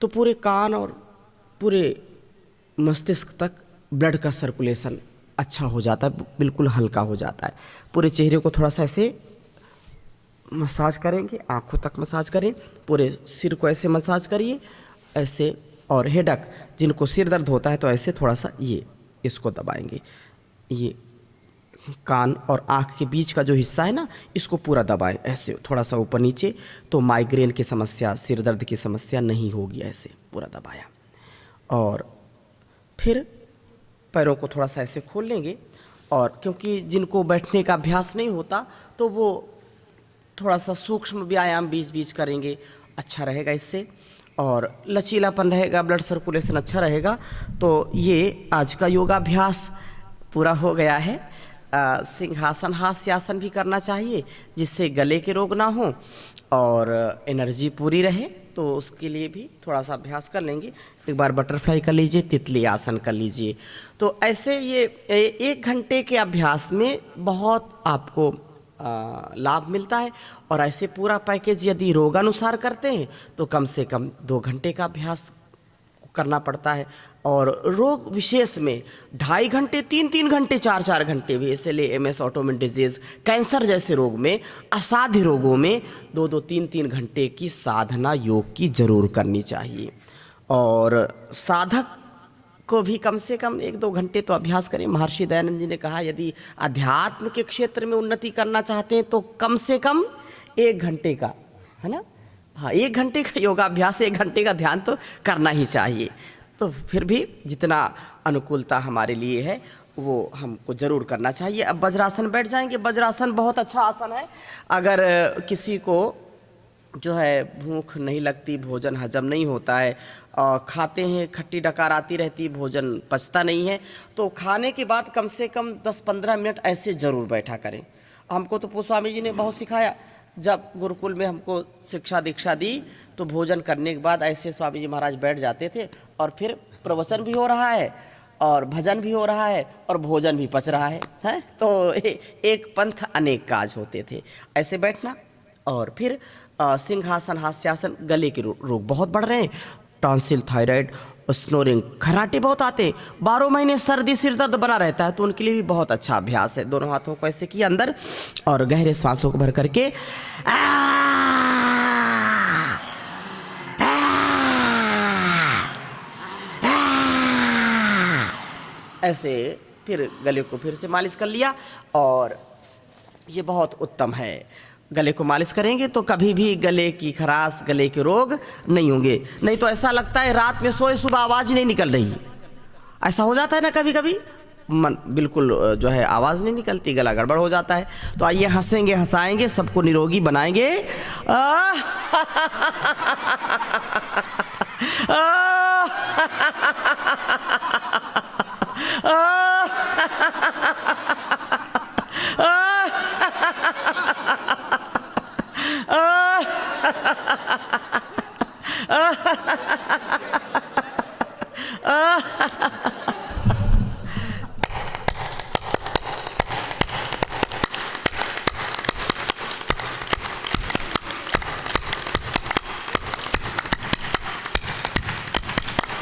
तो पूरे कान और पूरे मस्तिष्क तक ब्लड का सर्कुलेशन अच्छा हो जाता है, बिल्कुल हल्का हो जाता है। पूरे चेहरे को थोड़ा सा ऐसे मसाज करेंगे, आंखों तक मसाज करें, पूरे सिर को ऐसे मसाज करिए ऐसे। और हेडक, जिनको सिर दर्द होता है तो ऐसे थोड़ा सा ये इसको दबाएंगे। ये कान और आँख के बीच का जो हिस्सा है ना, इसको पूरा दबाएं ऐसे थोड़ा सा ऊपर नीचे, तो माइग्रेन की समस्या, सिर दर्द की समस्या नहीं होगी। ऐसे पूरा दबाया और फिर पैरों को थोड़ा सा ऐसे खोल लेंगे। और क्योंकि जिनको बैठने का अभ्यास नहीं होता तो वो थोड़ा सा सूक्ष्म व्यायाम बीच बीच करेंगे, अच्छा रहेगा इससे और लचीलापन रहेगा, ब्लड सर्कुलेशन अच्छा रहेगा। तो ये आज का योगाभ्यास पूरा हो गया है। सिंहासन हास्यासन भी करना चाहिए जिससे गले के रोग ना हो और एनर्जी पूरी रहे, तो उसके लिए भी थोड़ा सा अभ्यास कर लेंगे। एक बार बटरफ्लाई कर लीजिए, तितली आसन कर लीजिए। तो ऐसे ये 1 घंटे के अभ्यास में बहुत आपको लाभ मिलता है। और ऐसे पूरा पैकेज यदि रोगानुसार करते हैं तो कम से कम 2 घंटे का अभ्यास करना पड़ता है। और रोग विशेष में 2.5 घंटे, 3-3 घंटे, 4-4 घंटे भी, इसलिए MS ऑटोइम्यून डिजीज, कैंसर जैसे रोग में, असाध्य रोगों में 2-2, 3-3 घंटे की साधना योग की जरूर करनी चाहिए। और साधक को भी कम से कम 1-2 घंटे तो अभ्यास करें। महर्षि दयानंद जी ने कहा यदि अध्यात्म के क्षेत्र में उन्नति करना चाहते हैं तो कम से कम 1 घंटे का, है ना, हाँ 1 घंटे का योगाभ्यास, 1 घंटे का ध्यान तो करना ही चाहिए। तो फिर भी जितना अनुकूलता हमारे लिए है वो हमको ज़रूर करना चाहिए। अब वज्रासन बैठ जाएंगे। वज्रासन बहुत अच्छा आसन है। अगर किसी को जो है भूख नहीं लगती, भोजन हजम नहीं होता है, खाते हैं खट्टी डकार आती रहती, भोजन पचता नहीं है, तो खाने के बाद कम से कम 10-15 मिनट ऐसे ज़रूर बैठा करें। हमको तो स्वामी जी ने बहुत सिखाया। जब गुरुकुल में हमको शिक्षा दीक्षा दी तो भोजन करने के बाद ऐसे स्वामी जी महाराज बैठ जाते थे और फिर प्रवचन भी हो रहा है और भजन भी हो रहा है और भोजन भी पच रहा है तो एक पंथ अनेक काज होते थे। ऐसे बैठना। और फिर सिंहासन, हास्यासन। गले के रोग बहुत बढ़ रहे हैं, टॉन्सिल, थायराइड, स्नोरिंग, खर्राटे बहुत आते हैं, 12 महीने सर्दी सिर दर्द बना रहता है, तो उनके लिए भी बहुत अच्छा अभ्यास है। दोनों हाथों को ऐसे किया अंदर और गहरे सांसों को भर करके ऐसे फिर गले को फिर से मालिश कर लिया। और ये बहुत उत्तम है। गले को मालिश करेंगे तो कभी भी गले की खराश, गले के रोग नहीं होंगे। नहीं तो ऐसा लगता है रात में सोए सुबह आवाज़ ही नहीं निकल रही, ऐसा हो जाता है ना कभी कभी, मन बिल्कुल जो है आवाज़ नहीं निकलती, गला गड़बड़ हो जाता है। तो आइए हंसेंगे, हंसाएंगे, सबको निरोगी बनाएंगे।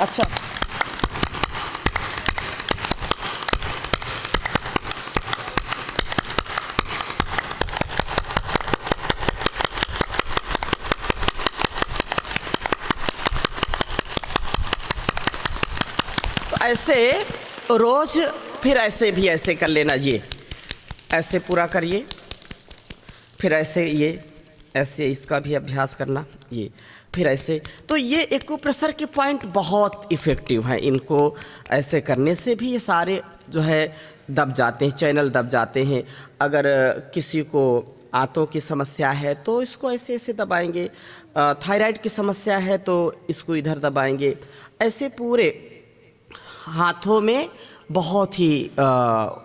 अच्छा, तो ऐसे रोज फिर ऐसे भी ऐसे कर लेना। ये ऐसे पूरा करिए, फिर ऐसे ये ऐसे इसका भी अभ्यास करना, ये फिर ऐसे। तो ये एक्यूप्रेशर के पॉइंट बहुत इफ़ेक्टिव हैं। इनको ऐसे करने से भी ये सारे जो है दब जाते हैं, चैनल दब जाते हैं। अगर किसी को आंतों की समस्या है तो इसको ऐसे ऐसे दबाएंगे, थायराइड की समस्या है तो इसको इधर दबाएंगे। ऐसे पूरे हाथों में बहुत ही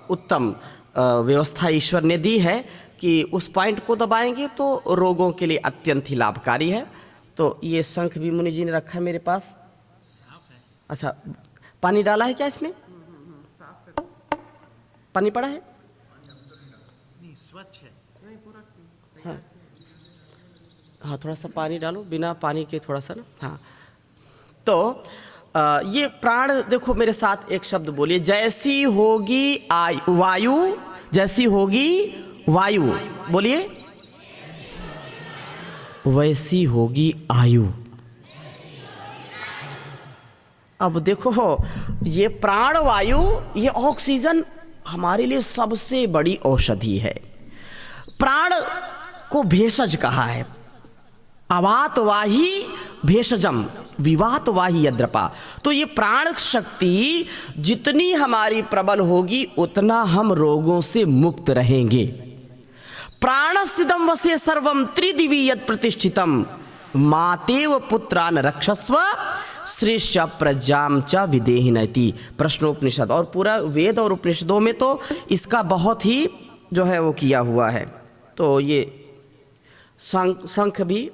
उत्तम व्यवस्था ईश्वर ने दी है कि उस पॉइंट को दबाएंगे तो रोगों के लिए अत्यंत ही लाभकारी है। तो ये शंख भी मुनि जी ने रखा है मेरे पास। अच्छा, पानी डाला है क्या इसमें? पानी पड़ा है? नहीं, स्वच्छ है। हाँ हाँ, थोड़ा सा पानी डालो, बिना पानी के थोड़ा सा ना। हाँ, तो ये प्राण देखो, मेरे साथ एक शब्द बोलिए, जैसी होगी वायु, जैसी होगी वायु, बोलिए, वैसी होगी आयु। अब देखो, ये प्राण वायु, ये ऑक्सीजन हमारे लिए सबसे बड़ी औषधि है। प्राण को भेषज कहा है, अवात वाही भेषजम विवात वाही यद्रपा। तो ये प्राण शक्ति जितनी हमारी प्रबल होगी उतना हम रोगों से मुक्त रहेंगे। प्राणस्थितम वसे सर्वम त्रिदिवी यत् प्रतिष्ठितम मातेव पुत्रान रक्षस्व श्रेष्ठ प्रजाम च विदेहिनति। प्रश्नोपनिषद। और पूरा वेद और उपनिषदों में तो इसका बहुत ही जो है वो किया हुआ है। तो ये शंख भी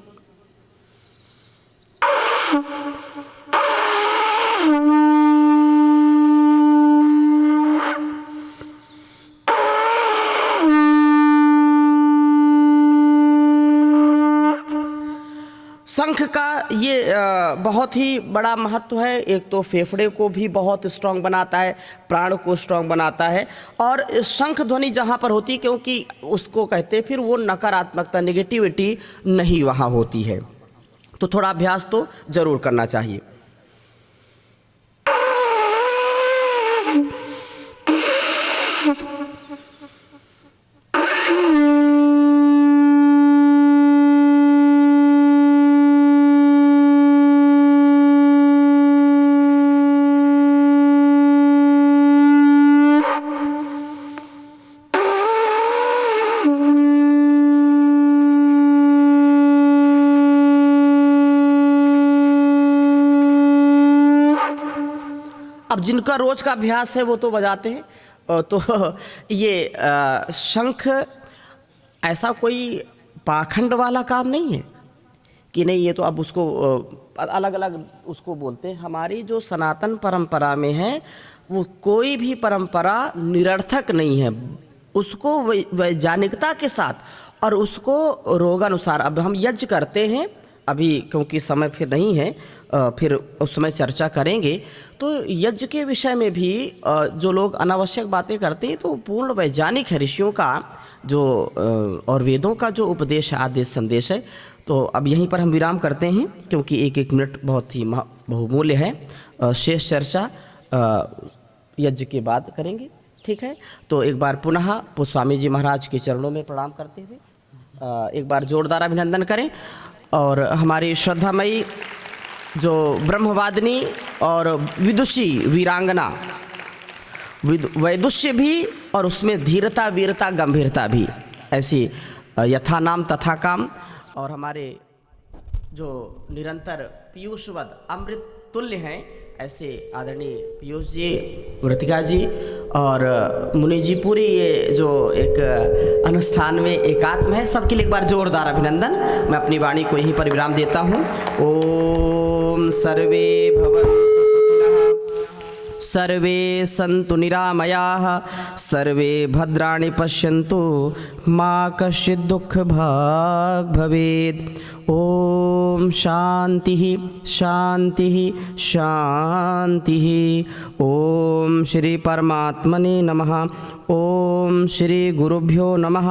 शंख का ये बहुत ही बड़ा महत्व है। एक तो फेफड़े को भी बहुत स्ट्रांग बनाता है, प्राण को स्ट्रांग बनाता है। और शंख ध्वनि जहाँ पर होती, क्योंकि उसको कहते हैं फिर वो नकारात्मकता, नेगेटिविटी नहीं वहाँ होती है। तो थोड़ा अभ्यास तो जरूर करना चाहिए। अब जिनका रोज का अभ्यास है वो तो बजाते हैं। तो ये शंख ऐसा कोई पाखंड वाला काम नहीं है कि नहीं ये तो अब उसको अलग अलग उसको बोलते हैं। हमारी जो सनातन परंपरा में है वो कोई भी परंपरा निरर्थक नहीं है, उसको वैज्ञानिकता के साथ और उसको रोगानुसार। अब हम यज्ञ करते हैं अभी, क्योंकि समय फिर नहीं है, फिर उस समय चर्चा करेंगे। तो यज्ञ के विषय में भी जो लोग अनावश्यक बातें करते हैं तो पूर्ण वैज्ञानिक है, ऋषियों का जो और वेदों का जो उपदेश आदेश संदेश है। तो अब यहीं पर हम विराम करते हैं क्योंकि एक एक मिनट बहुत ही बहुमूल्य है। शेष चर्चा यज्ञ के बाद करेंगे, ठीक है। तो एक बार पुनः स्वामी जी महाराज के चरणों में प्रणाम करते हुए एक बार जोरदार अभिनंदन करें। और हमारी श्रद्धामयी जो ब्रह्मवादिनी और विदुषी वीरांगना, वैदुष्य भी और उसमें धीरता वीरता गंभीरता भी, ऐसी यथा नाम तथा काम। और हमारे जो निरंतर पीयूषवद अमृत तुल्य हैं, ऐसे आदरणीय पीयूष जी, वृतिका जी और मुनि जी, पूरी ये जो एक अनुष्ठान में एकात्म है, सबके लिए एक बार जोरदार अभिनंदन। मैं अपनी वाणी को यहीं पर विराम देता हूँ। ओम सर्वे भवन्तु सुखिनः, सर्वे सन्तु निरामयाः, सर्वे भद्राणि पश्यन्तु, मा कश्चित् दुःखभाग् भवेत्। ओम शांति शांति शांति। ओम श्री परमात्मने नमः। ओम श्री गुरुभ्यो नमः।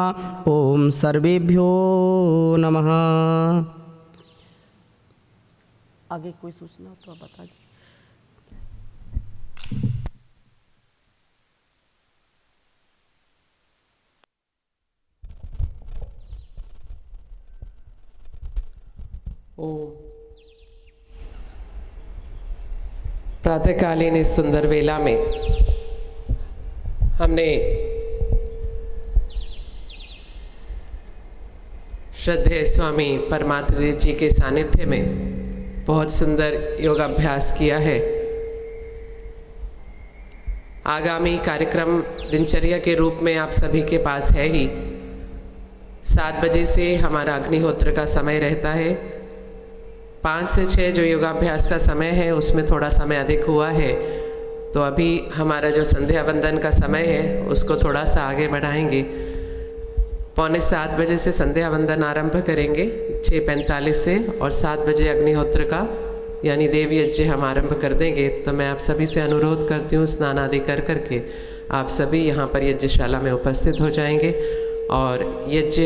ओम सर्वेभ्यो नमः। आगे कोई सूचना हो तो आप बता दीजिए। प्रातःकालीन इस सुंदर वेला में हमने श्रद्धेय स्वामी परमात्मदेव जी के सानिध्य में बहुत सुंदर योगाभ्यास किया है। आगामी कार्यक्रम दिनचर्या के रूप में आप सभी के पास है ही। 7 बजे से हमारा अग्निहोत्र का समय रहता है। 5 से 6 जो योगाभ्यास का समय है उसमें थोड़ा समय अधिक हुआ है, तो अभी हमारा जो संध्या वंदन का समय है उसको थोड़ा सा आगे बढ़ाएंगे। 6:45 बजे से संध्या वंदन आरंभ करेंगे 6:45 से, और 7 बजे अग्निहोत्र का यानी देव यज्ञ हम आरंभ कर देंगे। तो मैं आप सभी से अनुरोध करती हूँ स्नान आदि कर करके आप सभी यहाँ पर यज्ञशाला में उपस्थित हो जाएंगे और यज्ञ